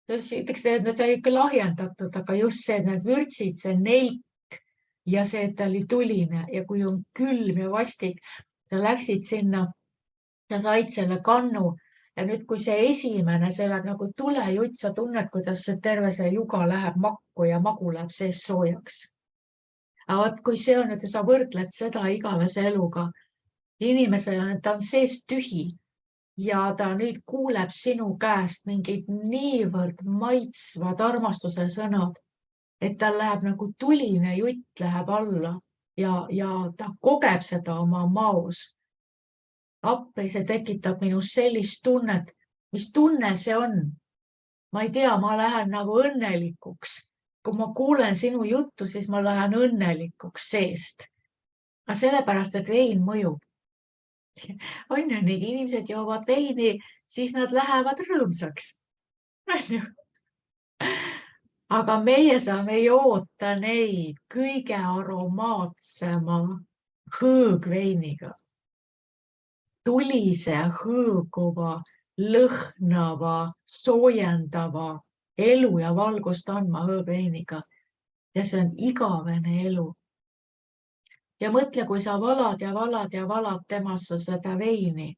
Ütleks, et see oli ikka lahjendatud, aga just see, need vürtsid, see nelk ja see, et ta oli tuline ja kui on külm ja vastik, sa läksid sinna, sa said selle kannu ja nüüd, kui see esimene, see läheb nagu tulejutt, sa tunned, kuidas see terve see juga läheb makku ja magu läheb sees soojaks. Aga vaat, kui see on, et sa võrdled seda igavese eluga, inimesele, ta on sees tühi ja ta nüüd kuuleb sinu käest mingid niivõrd maitsvad armastuse sõnad, et tal läheb nagu tuline jutt läheb alla ja ta kogeb seda oma maos. Appi, see tekitab minus sellist tunnet, mis tunne see on? Ma ei tea, ma lähen nagu õnnelikuks. Kui ma kuulen sinu juttu, siis ma lähen õnnelikuks seest. Aga sellepärast, et vein mõjub. On ju, nii inimesed joovad veini, siis nad lähevad rõõmsaks. On ju? Aga meie saame joota neid kõige aromaatsema hõõgveiniga. Tulise, hõõguva, lõhnava, soojendava elu ja valgust andma hõõgveiniga. Ja see on igavene elu. Ja mõtle, kui sa valad ja valad ja valad temassa seda veini,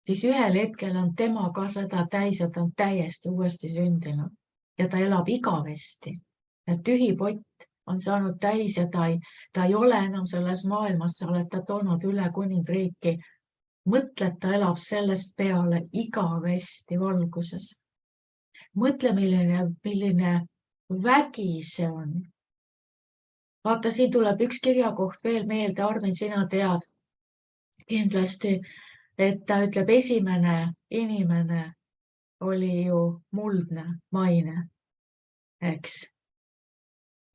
siis ühel hetkel on tema ka seda täis ja ta on täiesti uuesti sündinud. Ja ta elab igavesti. Ja tühi pott on saanud täis ja ta ei ole enam selles maailmas, sa oled ta toonud üle kuningriiki. Mõtle, ta elab sellest peale igavesti valguses. Mõtle, milline vägi see on. Vaata, siin tuleb üks kirjakoht veel meelde, Armin, sina tead kindlasti, et ta ütleb, esimene inimene oli ju muldne, maine, eks.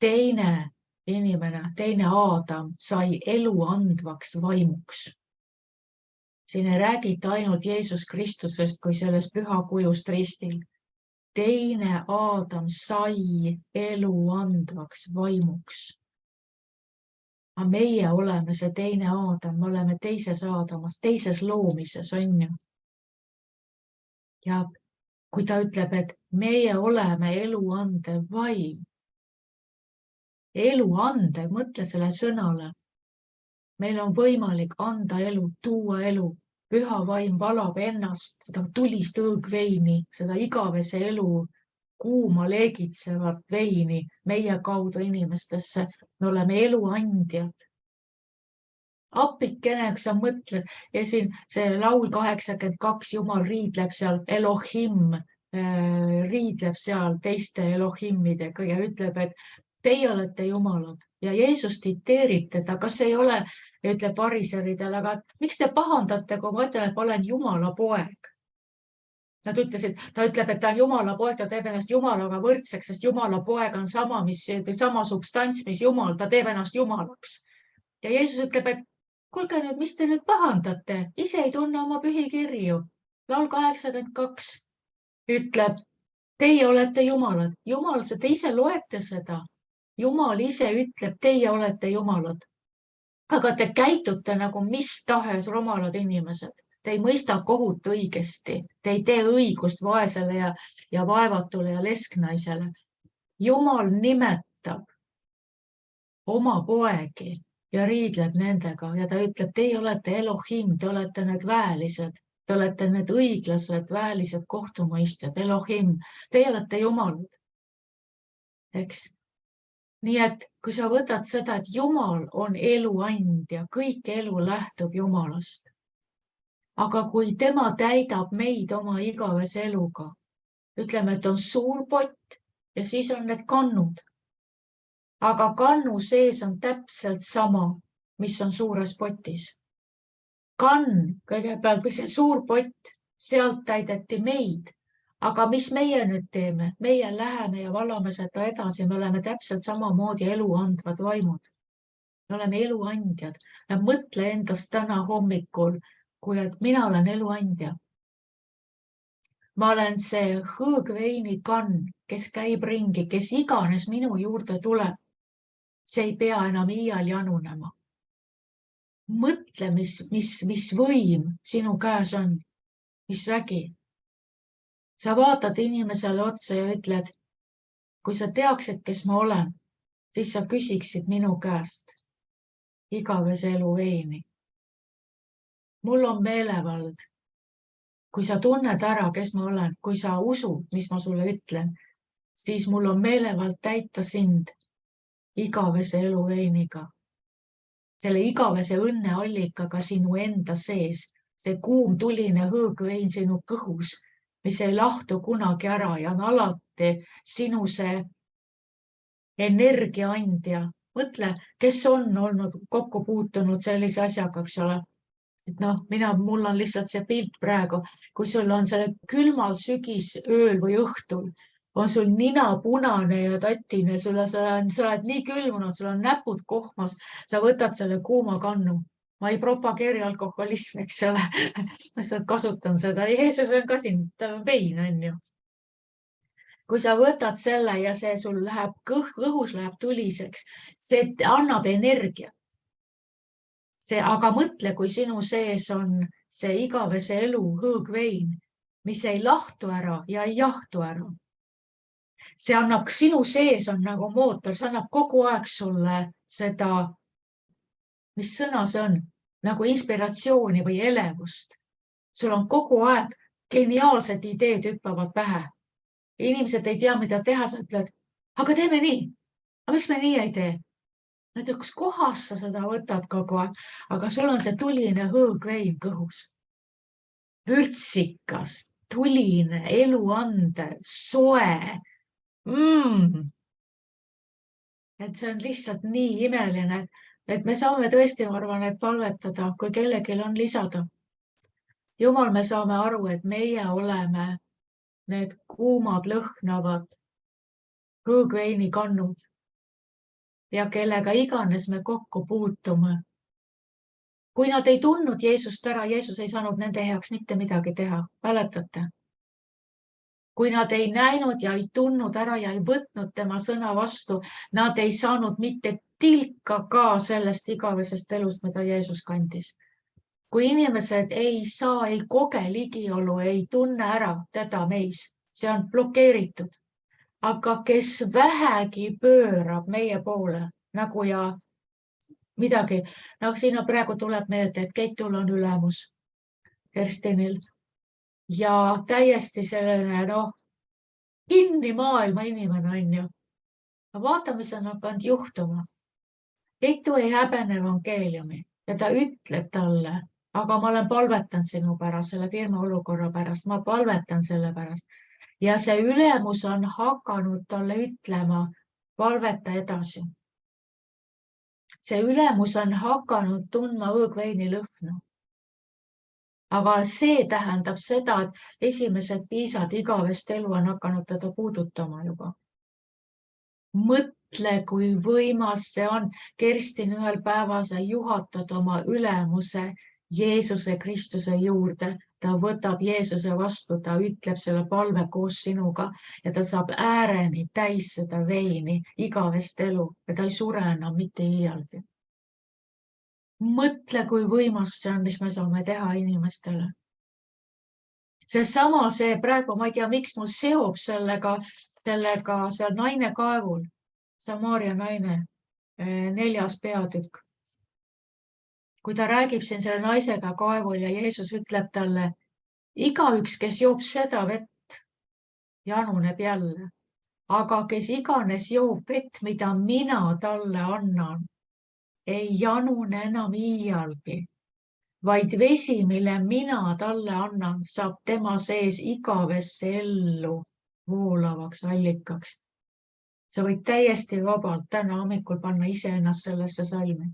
Teine inimene, teine Aadam sai elu andvaks vaimuks. Siin ei räägita ainult Jeesus Kristusest kui sellest pühakujust ristil. Teine Aadam sai elu andvaks vaimuks. Aga meie oleme see teine Aadam, me oleme teises Aadamas, teises loomises, on ju. Ja kui ta ütleb, et meie oleme elu andev vaim. Elu andev, mõtle selle sõnale. Meil on võimalik anda elu, tuua elu. Püha vaim valab ennast, seda tulist hõõgveini, seda igavese elu, kuuma leegitsevat veini meie kaudu inimestesse. Me oleme elu andjad. Appikene, kui sa mõtled, ja siin see laul 82, Jumal riidleb seal, Elohim riidleb seal teiste Elohimidega ja ütleb, et teie olete jumalad ja Jeesus titeerib teda, kas ei ole, ütleb variseridele, aga miks te pahandate, kui ma ütlen, et ma olen Jumala poeg? Nad ütlesid, ta ütleb, et ta on Jumala poeg, ta teeb ennast Jumalaga võrdseks, sest Jumala poeg on sama substants, mis Jumal, ta teeb ennast Jumalaks. Ja Jeesus ütleb, et kuulge nüüd, mis te nüüd pahandate? Ise ei tunne oma pühikirju. Laul 82 ütleb, teie olete Jumalad. Jumal, te ise loete seda. Jumal ise ütleb, teie olete Jumalad. Aga te käitute nagu mis tahes rumalad inimesed. Te ei mõista kohut õigesti. Te ei tee õigust vaesele ja vaevatule ja lesknaisele. Jumal nimetab oma poegi ja riidleb nendega ja ta ütleb, teie olete Elohim, te olete need väelised, te olete need õiglased, väelised kohtumõistjad, Elohim, teie olete jumalad. Eks? Nii et kui sa võtad seda, et Jumal on elu andja, kõik elu lähtub Jumalast. Aga kui tema täidab meid oma igavese eluga, ütleme, et on suur pott ja siis on need kannud. Aga kannu sees on täpselt sama, mis on suures potis. Kann kõigepealt või see suur pott, sealt täideti meid. Aga mis meie nüüd teeme? Meie läheme ja valame seda edasi. Me oleme täpselt samamoodi elu andvad vaimud. Me oleme eluandjad. Ja mõtle endast täna hommikul, kui et mina olen eluandja. Ma olen see hõõgveini kann, kes käib ringi, kes iganes minu juurde tuleb. See ei pea enam iial janunema. Mõtle, mis võim sinu käes on. Mis vägi. Sa vaatad inimesele otsa ja ütled, kui sa teaksid, kes ma olen, siis sa küsiksid minu käest igavese elu veini. Mul on meelevald. Kui sa tunned ära, kes ma olen, kui sa usud, mis ma sulle ütlen, siis mul on meelevald täita sind igavese elu veiniga. Selle igavese õnneallikaga sinu enda sees, see kuum tuline hõõgvein sinu kõhus, mis ei lahtu kunagi ära ja on alati sinu see energiaandja. Mõtle, kes on olnud kokku puutunud sellise asjaga, eks ole. Et mul on lihtsalt see pilt praegu, kui sul on selle külmal sügisööl või õhtul, on sul nina punane ja tatine, sa oled nii külmunud, sul on näpud kohmas, sa võtad selle kuuma kannu. Ma ei propageeri alkoholismi, eks ole. Ma kasutan seda. Jeesus on ka siin, tal on vein, on ju. Kui sa võtad selle ja see sul läheb õhus läheb tuliseks, see annab energiat. Aga mõtle, kui sinu sees on see igavese elu hõõgvein, mis ei lahtu ära ja ei jahtu ära. See annab, sinu sees on nagu mootor, see annab kogu aeg sulle seda, mis sõna see on, nagu inspiratsiooni või elevust. Sul on kogu aeg geniaalsed ideed hüppavad pähe. Inimesed ei tea, mida teha, sa ütled, aga teeme nii. Aga miks me nii ei tee? Kus kohas sa seda võtad kogu aeg, aga sul on see tuline hõõgvein kõhus. Vürtsikas, tuline, eluandev, soe. Et see on lihtsalt nii imeline, et me saame tõesti, ma arvan, et palvetada, kui kellelgi on lisada. Jumal, me saame aru, et meie oleme need kuumad lõhnavad hõõgveini kannud ja kellega iganes me kokku puutume. Kui nad ei tundnud Jeesust ära, Jeesus ei saanud nende heaks mitte midagi teha. Mäletate? Kui nad ei näinud ja ei tundnud ära ja ei võtnud tema sõna vastu, nad ei saanud mitte tilka ka sellest igavesest elust, mida Jeesus kandis. Kui inimesed ei saa, ei koge ligiolu, ei tunne ära teda meis, see on blokeeritud. Aga kes vähegi pöörab meie poole, nagu ja midagi, siin praegu tuleb meelde, et Keitul on ülemus Kerstinil ja täiesti selline, kinni maailma inimene on ju. Vaata, mis on hakanud juhtuma. Keitu ei häbene evangeeliumi ja ta ütleb talle, aga ma olen palvetanud sinu pärast, selle firma olukorra pärast, ma palvetan selle pärast. Ja see ülemus on hakanud talle ütlema, palveta edasi. See ülemus on hakanud tundma hõõgveini lõhna. Aga see tähendab seda, et esimesed piisad igavest elu on hakanud teda puudutama juba. Mõtle, kui võimas see on. Kerstin ühel päeval sa juhatad oma ülemuse Jeesuse Kristuse juurde. Ta võtab Jeesuse vastu, ta ütleb selle palve koos sinuga ja ta saab ääreni täis seda veini, igavest elu ja ta ei sure enam mitte iialgi. Mõtle, kui võimas see on, mis me saame teha inimestele. Seesama see praegu, ma ei tea, miks mul seob sellega seal naine kaevul, Samaaria naine. 4. peatükk. Kui ta räägib siin selle naisega kaevul ja Jeesus ütleb talle, igaüks, kes joob seda vett, januneb jälle. Aga kes iganes joob vett, mida mina talle annan, ei janune enam iialgi, vaid vesi, mille mina talle annan, saab tema sees igavesse ellu voolavaks allikaks. Sa võid täiesti vabalt täna hommikul panna iseennast sellesse salmi.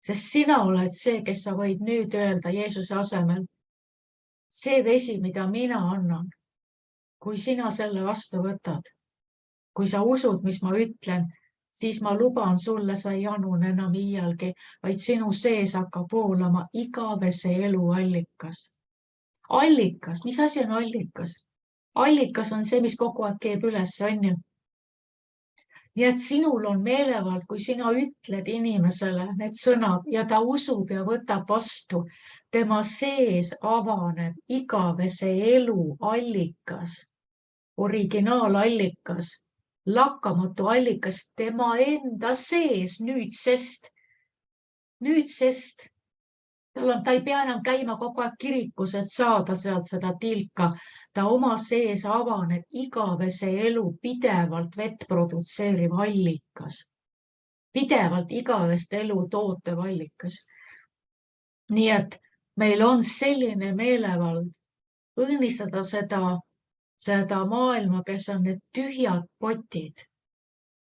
Sest sina oled see, kes sa võid nüüd öelda Jeesuse asemel. See vesi, mida mina annan, kui sina selle vastu võtad, kui sa usud, mis ma ütlen, siis ma luban sulle, sa ei janune enam iialgi, vaid sinu sees hakkab voolama igavese elu allikas. Allikas, mis asi on allikas? Allikas on see, mis kogu aeg keeb üles, on ju? Nii et sinul on meelevald, kui sina ütled inimesele need sõnad ja ta usub ja võtab vastu, tema sees avaneb igavese elu allikas, originaalallikas, lakkamatu allikas tema enda sees nüüdsest. Ta ei pea enam käima kogu aeg kirikus, et saada sealt seda tilka. Ta oma sees avaneb igavese elu pidevalt vett produtseeriv allikas. Pidevalt igavest elu tootev allikas. Nii et meil on selline meelevald õnnistada seda maailma, kes on need tühjad potid,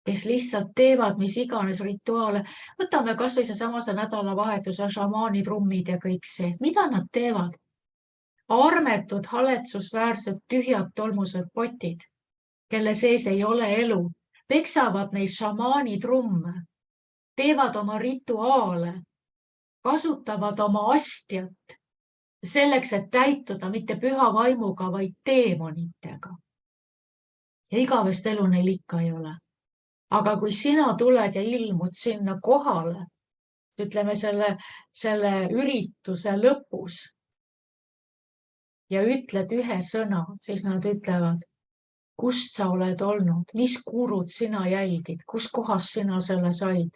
kes lihtsalt teevad mis iganes rituaale. Võtame kas või seesama nädalavahetuse šamaanitrummid ja kõik see. Mida nad teevad? Armetud, haletsusväärsed, tühjad tolmused potid, kelle sees ei ole elu, peksavad neid šamaanitrumme, teevad oma rituaale, kasutavad oma astjat selleks, et täituda mitte püha vaimuga, vaid teemonitega. Ja igavest elu neil ikka ei ole. Aga kui sina tuled ja ilmud sinna kohale, ütleme selle ürituse lõpus, ja ütled ühe sõna, siis nad ütlevad, kust sa oled olnud, mis gurud sina jälgid, kus kohas sina selle said,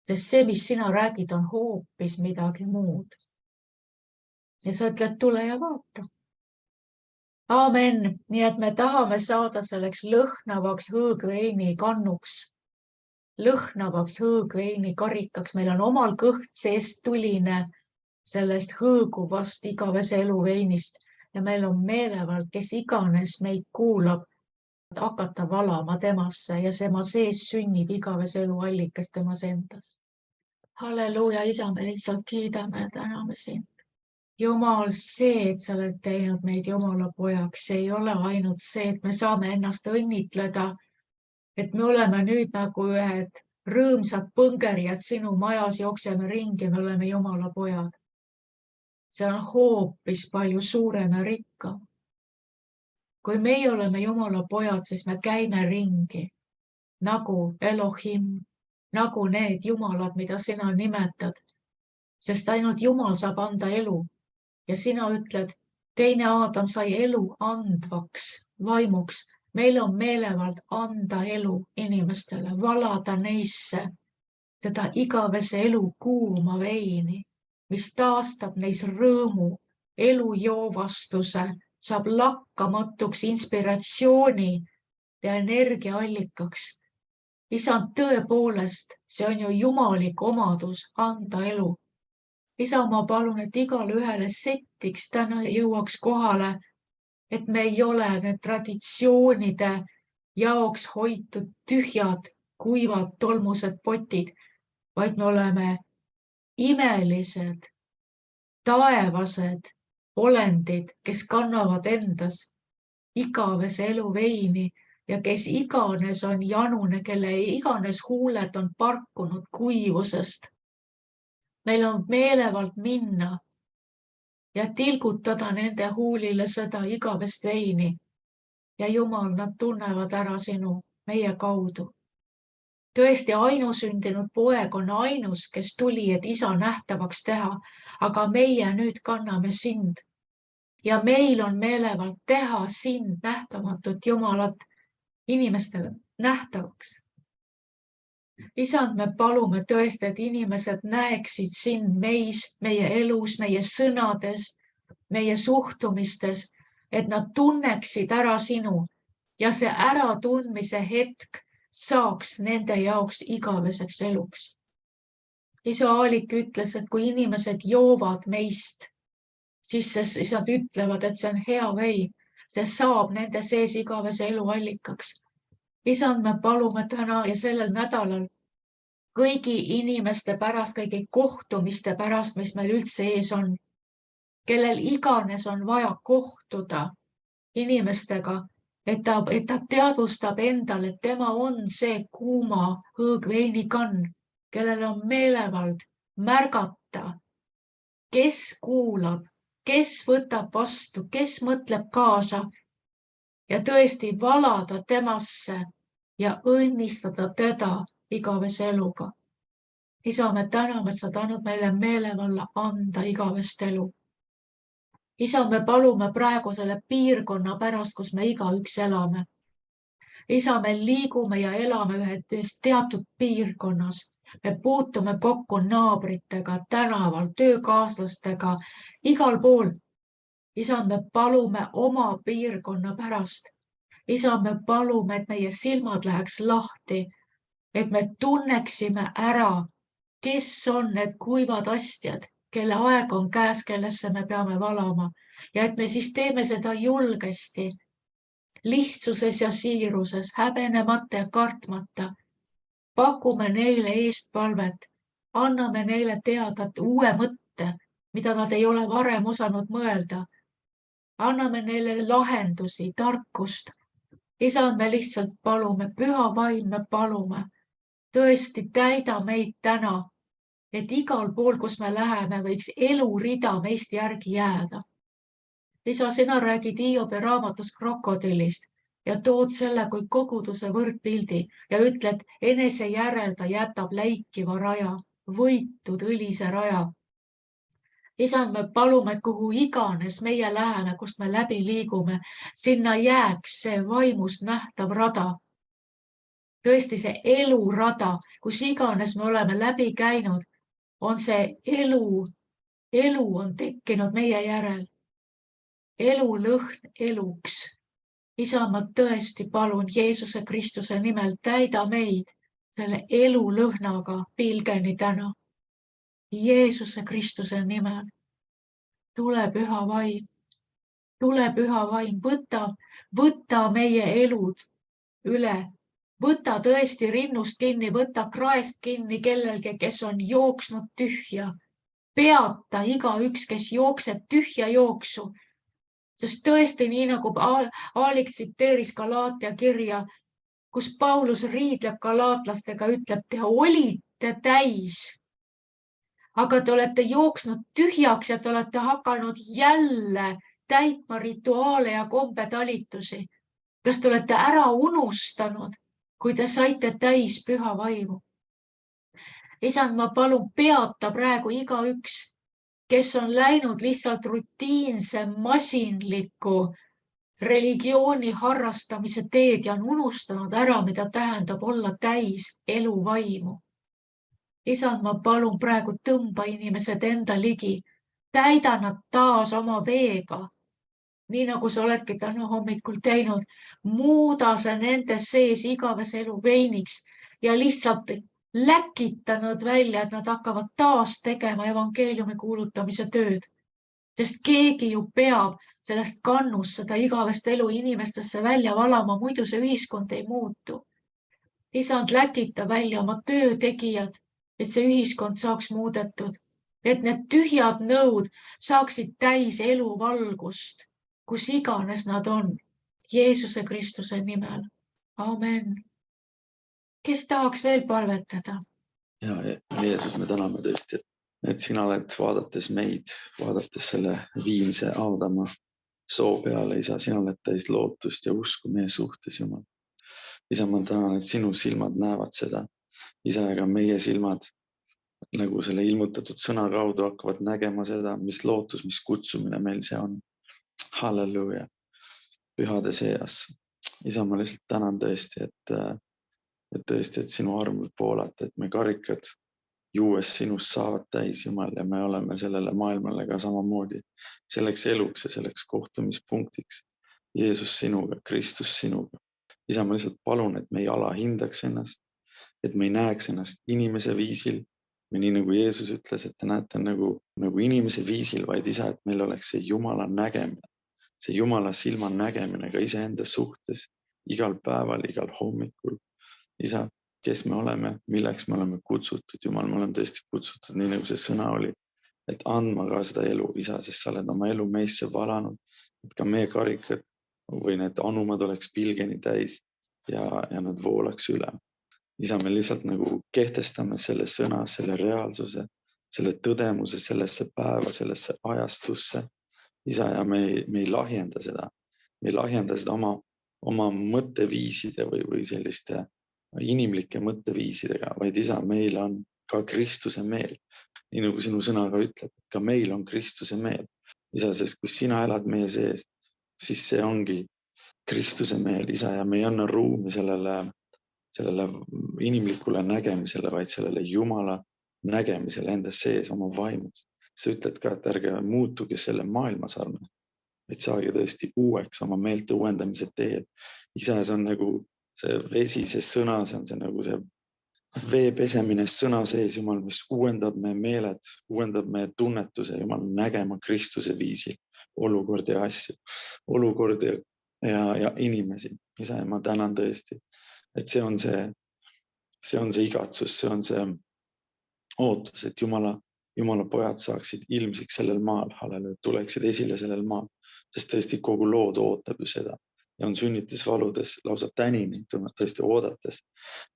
sest see, mis sina räägid, on hoopis midagi muud. Ja sa ütled, tule ja vaata. Aamen. Nii et me tahame saada selleks lõhnavaks hõõgveini kannuks, lõhnavaks hõõgveini karikaks. Meil on omal kõht seest tuline sellest hõõguvast igavese elu veinist. Ja meil on meelevald, kes iganes meid kuulab, hakata valama temasse ja tema sees sünnib igavese elu allikas temas endas. Halleluuja, Isa, me lihtsalt kiidame ja täname sind. Jumal, see, et sa oled teinud meid Jumala pojaks, see ei ole ainult see, et me saame ennast õnnitleda, et me oleme nüüd nagu ühed rõõmsad põngerijad sinu majas, jookseme ringi, me oleme Jumala pojad. See on hoopis palju suurem ja rikkam. Kui meie oleme Jumala pojad, siis me käime ringi nagu Elohim, nagu need jumalad, mida sina nimetad, sest ainult Jumal saab anda elu. Ja sina ütled, teine Aadam sai elu andvaks vaimuks. Meil on meelevald anda elu inimestele, valada neisse seda igavese elu kuuma veini, mis taastab neis rõõmu, elujoovastuse, saab lakkamatuks inspiratsiooni ja energiaallikaks. Isand, tõepoolest, see on ju jumalik omadus anda elu. Isa, ma palun, et igale ühele settiks täna jõuaks kohale, et me ei ole need traditsioonide jaoks hoitud tühjad, kuivad, tolmused potid, vaid me oleme imelised, taevased olendid, kes kannavad endas igavese elu veini ja kes iganes on janune, kelle iganes huuled on parkunud kuivusest. Meil on meelevald minna ja tilgutada nende huulile seda igavest veini. Ja Jumal, nad tunnevad ära sinu meie kaudu. Tõesti, ainusündinud poeg on ainus, kes tuli, et isa nähtavaks teha, aga meie nüüd kanname sind. Ja meil on meelevald teha sind nähtamatut Jumalat inimestele nähtavaks. Isand, me palume tõesti, et inimesed näeksid sind meis, meie elus, meie sõnades, meie suhtumistes, et nad tunneksid ära sinu ja see äratundmise hetk saaks nende jaoks igaveseks eluks. Isa Aalik ütles, et kui inimesed joovad meist, siis nad ütlevad, et see on hea vein, see saab nende sees igavese elu allikaks. Isand, me palume täna ja sellel nädalal kõigi inimeste pärast, kõigi kohtumiste pärast, mis meil üldse ees on, kellel iganes on vaja kohtuda inimestega, et ta teadvustab endale, et tema on see kuuma hõõgveinikann, kellel on meelevald märgata, kes kuulab, kes võtab vastu, kes mõtleb kaasa ja tõesti valada temasse ja õnnistada teda igavese eluga. Isa, me täname, et sa oled andnud meile meelevalla anda igavest elu. Isa, me palume praegu selle piirkonna pärast, kus me igaüks elame. Isa, me liigume ja elame ühes teatud piirkonnas. Me puutume kokku naabritega, tänaval, töökaaslastega, igal pool. Isa, me palume oma piirkonna pärast. Isa, me palume, et meie silmad läheks lahti, et me tunneksime ära, kes on need kuivad astjad, kelle aeg on käes, kellesse me peame valama ja et me siis teeme seda julgesti, lihtsuses ja siiruses, häbenemata ja kartmata. Pakume neile eestpalvet, anname neile teada uue mõtte, mida nad ei ole varem osanud mõelda. Anname neile lahendusi, tarkust. Isand, me lihtsalt palume, püha vaim, me palume. Tõesti täida meid täna, et igal pool, kus me läheme, võiks elurida meist järgi jääda. Isa, sina räägid Hiobi raamatus krokodillist ja tood selle kui koguduse võrdpildi ja ütled, enese järel ta jätab läikiva raja, võitud õlise raja. Isand, me palume, kuhu iganes meie läheme, kust me läbi liigume, sinna jääks see vaimust nähtav rada. Tõesti see elurada, kus iganes me oleme läbi käinud, on see elu on tekkinud meie järel. Elulõhn eluks. Isa, ma tõesti palun Jeesuse Kristuse nimel täida meid selle elulõhnaga pilgeni täna. Jeesuse Kristuse nimel. Tule püha vaim. Tule püha vaim. Võta meie elud üle. Võta tõesti rinnust kinni, võta kraest kinni kellelgi, kes on jooksnud tühja. Peata igaüks, kes jookseb tühja jooksu. Sest tõesti nii nagu Aalik tsiteeris Galaatia kirja, kus Paulus riidleb galaatlastega, ütleb, te olite täis. Aga te olete jooksnud tühjaks ja te olete hakanud jälle täitma rituaale ja kombetalitusi. Kas te olete ära unustanud, kui te saite täis püha vaimu? Isand, ma palun peata praegu igaüks, kes on läinud lihtsalt rutiinse masinliku religiooni harrastamise teed ja on unustanud ära, mida tähendab olla täis eluvaimu. Isand, ma palun praegu tõmba inimesed enda ligi, täida nad taas oma veega, nii nagu sa oledki täna hommikul teinud, muuda see nende sees igavese elu veiniks ja lihtsalt läkitanud välja, et nad hakkavad taas tegema evangeeliumi kuulutamise tööd. Sest keegi ju peab sellest kannust seda igavest elu inimestesse välja valama, muidu see ühiskond ei muutu. Isand, läkita välja oma töötegijad, et see ühiskond saaks muudetud, et need tühjad nõud saaksid täis eluvalgust, kus iganes nad on. Jeesuse Kristuse nimel. Amen. Kes tahaks veel palvetada? Ja Jeesus, me täname tõesti, et sina oled vaadates meid, vaadates selle viimse Aadama soo peale, isa, sina oled täis lootust ja usku meie suhtes, Jumal. Isa, ma tänan, et sinu silmad näevad seda. Isa, ega meie silmad nagu selle ilmutatud sõna kaudu hakkavad nägema seda, mis lootus, mis kutsumine meil see on. Halleluuja. Pühade seas. Isa, ma lihtsalt tänan tõesti, et tõesti, et sinu arm võib voolata, et me karikad juues sinust saavad täis, Jumal, ja me oleme sellele maailmale ka samamoodi selleks eluks ja selleks kohtumispunktiks. Jeesus sinuga, Kristus sinuga. Isa, ma lihtsalt palun, et me ei alahindaks ennast, et me ei näeks ennast inimese viisil, või nii nagu Jeesus ütles, et te näete nagu inimese viisil, vaid isa, et meil oleks see Jumala nägemine, see Jumala silma nägemine ka iseenda suhtes igal päeval, igal hommikul. Isa, kes me oleme, milleks me oleme kutsutud, Jumal, me oleme tõesti kutsutud, nii nagu see sõna oli, et andma ka seda elu, isa, sest sa oled oma elu meisse valanud, et ka meie karikad või need anumad oleks pilgeni täis ja nad voolaks üle. Isa, me lihtsalt nagu kehtestame selle sõna, selle reaalsuse, selle tõdemuse sellesse päeva, sellesse ajastusse. Isa, ja me ei lahjenda seda. Me ei lahjenda seda oma mõtteviiside või selliste inimlike mõtteviisidega, vaid isa, meil on ka Kristuse meel. Nii nagu sinu sõna ka ütleb, ka meil on Kristuse meel. Isa, sest kui sina elad meie sees, siis see ongi Kristuse meel, isa, ja me ei anna ruumi sellele inimlikule nägemisele, vaid sellele Jumala nägemisele enda sees, oma vaimus. Sa ütled ka, et ärge muutuge selle maailma sarnas, vaid saage tõesti uueks oma meelte uuendamise teel. Isa, see on nagu see vesi, see sõna, see on see nagu see vee pesemine sõna sees, Jumal, mis uuendab meie meeled, uuendab meie tunnetuse, Jumal, nägema Kristuse viisil olukordi ja asju, olukordi ja inimesi. Isa, ja ma tänan tõesti, et see on see igatsus, see on see ootus, et Jumala pojad saaksid ilmsiks sellel maal, halleluja, tuleksid esile sellel maal, sest tõesti kogu lood ootab ju seda. Ja on sünnitusvaludes lausa tänini, tõesti oodates,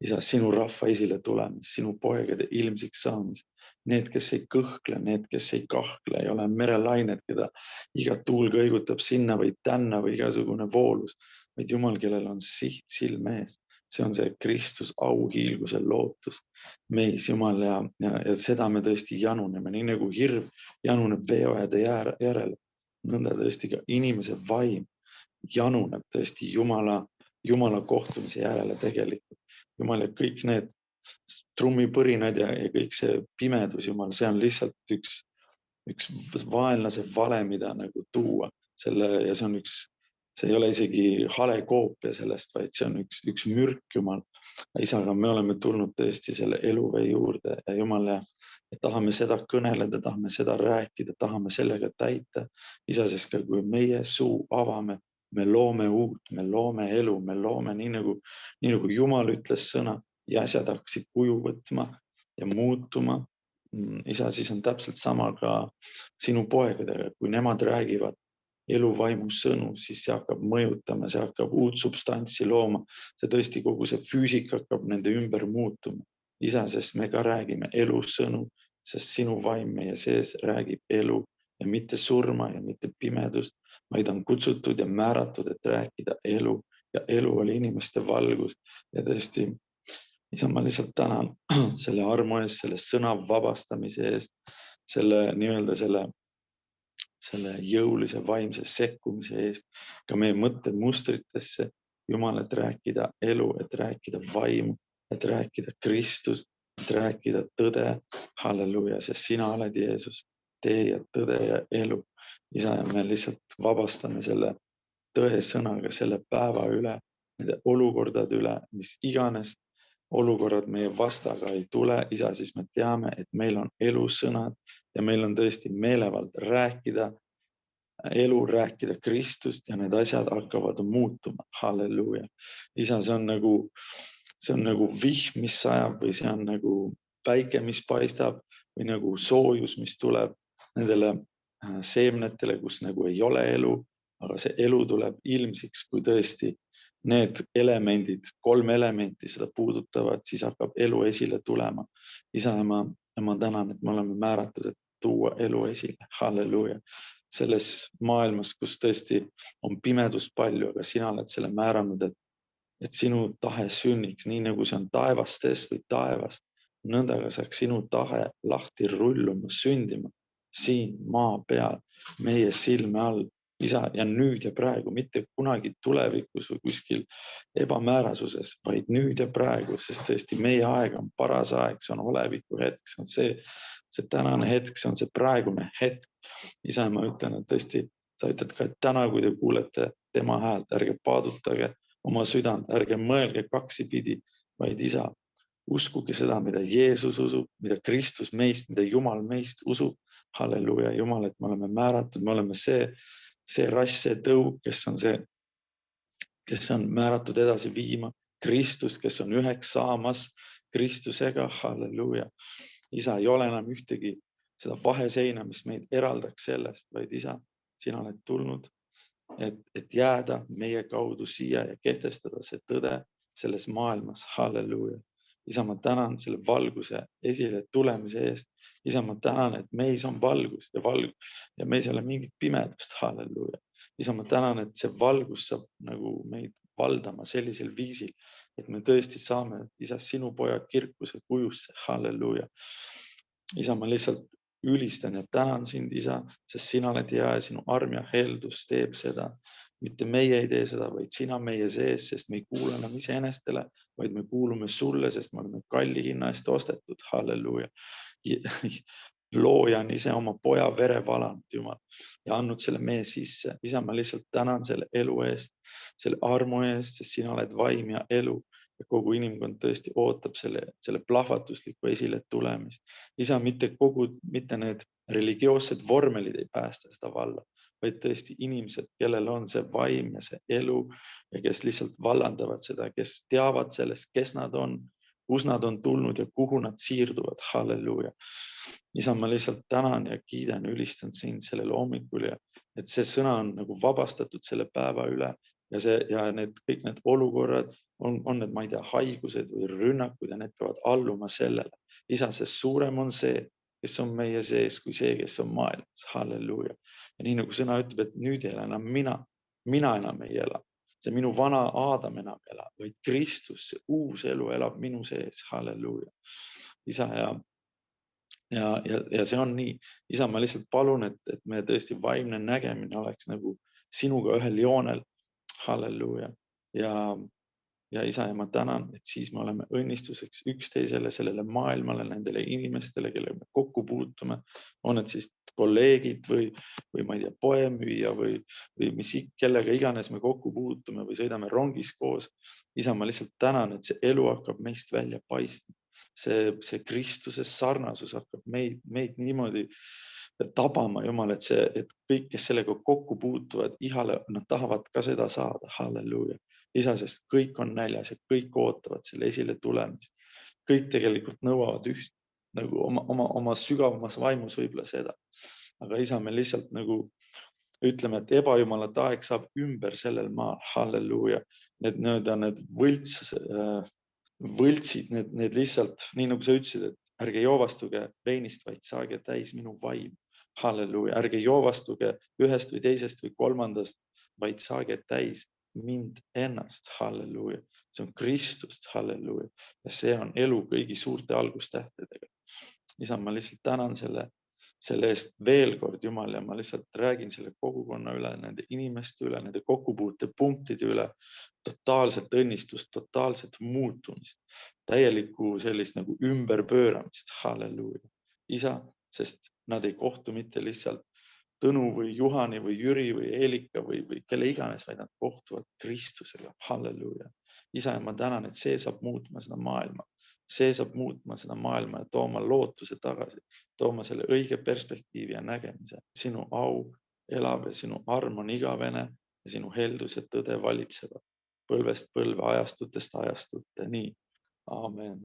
isa, sinu rahva esile tulemist, sinu poegade ilmsiks saamist. Need, kes ei kõhkle, need, kes ei kahkle, ei ole merelained, keda iga tuul kõigutab sinna või tänna või igasugune voolus, vaid Jumal, kellel on siht silme eest. See on see Kristus auhiilguse lootus meis, Jumal, ja seda me tõesti januneme, nii nagu hirv januneb veeojade järele. Nõnda tõesti ka inimese vaim januneb tõesti Jumala kohtumise järele tegelikult. Jumal, ja kõik need trummipõrinad ja kõik see pimedus, Jumal, see on lihtsalt üks vaenlase vale, mida nagu tuua ja see ei ole isegi hale koopia sellest, vaid see on üks mürk, Jumal. Isaga me oleme tulnud tõesti selle eluvee juurde ja Jumal, ja tahame seda kõneleda, tahame seda rääkida, tahame sellega täita. Isa, sest ka kui meie suu avame, me loome uut, me loome elu, me loome nii nagu Jumal ütles sõna ja asjad hakkasid kuju võtma ja muutuma. Isa, siis on täpselt sama ka sinu poegadega, kui nemad räägivad eluvaimu sõnu, siis see hakkab mõjutama, see hakkab uut substantsi looma. See tõesti kogu see füüsika hakkab nende ümber muutuma. Isa, sest me ka räägime elu sõnu, sest sinu vaim meie sees räägib elu ja mitte surma ja mitte pimedust, vaid on kutsutud ja määratud, et rääkida elu ja elu oli inimeste valgus. Ja tõesti, isa, ma lihtsalt tänan selle armu eest, selle sõna vabastamise eest, selle jõulise vaimse sekkumise eest, ka meie mõttemustritesse, Jumal, et rääkida elu, et rääkida vaimu, et rääkida Kristust, et rääkida tõde, halleluja, sest sina oled Jeesus, tee ja tõde ja elu. Isa, ja me lihtsalt vabastame selle tõe sõnaga selle päeva üle, nende olukordade üle, mis iganes olukorrad meie vastaga ei tule, isa, siis me teame, et meil on elusõnad ja meil on tõesti meelevald rääkida elu, rääkida Kristust ja need asjad hakkavad muutuma. Halleluja. Isa, see on nagu vihm, mis sajab või see on nagu päike, mis paistab või nagu soojus, mis tuleb nendele seemnetele, kus nagu ei ole elu, aga see elu tuleb ilmsiks, kui tõesti need elemendid, 3 elementi seda puudutavad, siis hakkab elu esile tulema. Isa, ma tänan, et me oleme määratud, et tuua elu esile. Halleluja. Selles maailmas, kus tõesti on pimedust palju, aga sina oled selle määranud, et sinu tahe sünniks, nii nagu see on taevastes või taevas, nõnda ka saaks sinu tahe lahti rulluma, sündima siin maa peal, meie silme all. isa, ja nüüd ja praegu, mitte kunagi tulevikus või kuskil ebamäärasuses, vaid nüüd ja praegu, sest tõesti meie aeg on paras aeg, see on oleviku hetk, see on see tänane hetk, see on see praegune hetk. Isa, ma ütlen, et tõesti, sa ütled ka, et täna, kui te kuulete tema häält, ärge paadutage oma südant, ärge mõelge kaksipidi, vaid isa, uskuge seda, mida Jeesus usub, mida Kristus meist, mida Jumal meist usub. Halleluuja, Jumal, et me oleme määratud, me oleme see rass, see tõug, kes on määratud edasi viima. Kristus, kes on üheks saamas Kristusega. Halleluuja. Isa, ei ole enam ühtegi seda vaheseina, mis meid eraldaks sellest, vaid isa, sina oled tulnud, et jääda meie kaudu siia ja kehtestada see tõde selles maailmas. Halleluuja. Isa, ma tänan selle valguse esile tulemise eest. Isa, ma tänan, et meis on valgus ja meis ei ole mingit pimedust. Halleluuja. Isa, ma tänan, et see valgus saab nagu meid valdama sellisel viisil, et me tõesti saame, isa, sinu poja kirkuse kujusse. Halleluuja. Isa, ma lihtsalt ülistan ja tänan sind, isa, sest sina oled hea ja sinu arm ja heldus teeb seda. Mitte meie ei tee seda, vaid sina meie sees, sest me ei kuule enam iseenestele, vaid me kuulume sulle, sest me oleme kalli hinna eest ostetud. Halleluuja. Looja on ise oma poja vere valanud, Jumal, ja andnud selle meie sisse. Isa, ma lihtsalt tänan selle elu eest, selle armu eest, sest sina oled vaim ja elu. Ja kogu inimkond tõesti ootab selle plahvatuslikku esile tulemist. Isa, mitte need religioossed vormelid ei päästa seda valla, vaid tõesti inimesed, kellel on see vaim ja see elu ja kes lihtsalt vallandavad seda, kes teavad sellest, kes nad on, kus nad on tulnud ja kuhu nad siirduvad. Halleluuja. Isa, ma lihtsalt tänan ja kiidan, ülistan sind sellel hommikul ja et see sõna on nagu vabastatud selle päeva üle ja kõik need olukorrad on need, ma ei tea, haigused või rünnakud ja need peavad alluma sellele. Isa, sest suurem on see, kes on meie sees, kui see, kes on maailmas. Halleluuja. Ja nii nagu sõna ütleb, et nüüd ei ela enam mina enam ei ela. See minu vana Aadam enam elab, vaid Kristus, see uus elu elab minu sees. Halleluuja. Isa, ja see on nii. Isa, ma lihtsalt palun, et me tõesti vaimne nägemine oleks nagu sinuga ühel joonel. Halleluuja. Ja isa, ja ma tänan, et siis me oleme õnnistuseks üksteisele, sellele maailmale, nendele inimestele, kelle me kokku puutume, on need siis kolleegid või ma ei tea, poemüüja või kellega iganes me kokku puutume või sõidame rongis koos. Isa, ma lihtsalt tänan, et see elu hakkab meist välja paistma. See Kristuse sarnasus hakkab meid niimoodi tabama, Jumal, et kõik, kes sellega kokku puutuvad, nad tahavad ka seda saada. Halleluuja. Isa, sest kõik on näljas ja kõik ootavad selle esile tulemist. Kõik tegelikult nõuavad nagu oma sügavamas vaimus võib-olla seda. Aga isa, me lihtsalt nagu ütleme, et ebajumalate aeg saab ümber sellel maal. Halleluuja. Need võltsid, need lihtsalt, nii nagu sa ütlesid, et ärge joovastuge veinist, vaid saage täis minu vaim. Halleluuja. Ärge joovastuge ühest või teisest või kolmandast, vaid saage täis mind ennast. Halleluuja. See on Kristust. Halleluuja. Ja see on elu kõigi suurte algustähtedega. Isa, ma lihtsalt tänan selle eest veel kord, Jumal, ja ma lihtsalt räägin selle kogukonna üle, nende inimeste üle, nende kokkupuute punktide üle, totaalset õnnistust, totaalset muutumist, täielikku sellist nagu ümberpööramist. Halleluuja. Isa, sest nad ei kohtu mitte lihtsalt Tõnu või Juhani või Jüri või Eelika või kelle iganes, vaid nad kohtuvad Kristusega. Halleluuja. Isa, ja ma tänan, et see saab muutma seda maailma. See saab muutma seda maailma ja tooma lootuse tagasi, tooma selle õige perspektiivi ja nägemise. Sinu au elab ja sinu arm on igavene ja sinu heldus ja tõde valitsevad põlvest põlve, ajastutest ajastuteni. Aamen.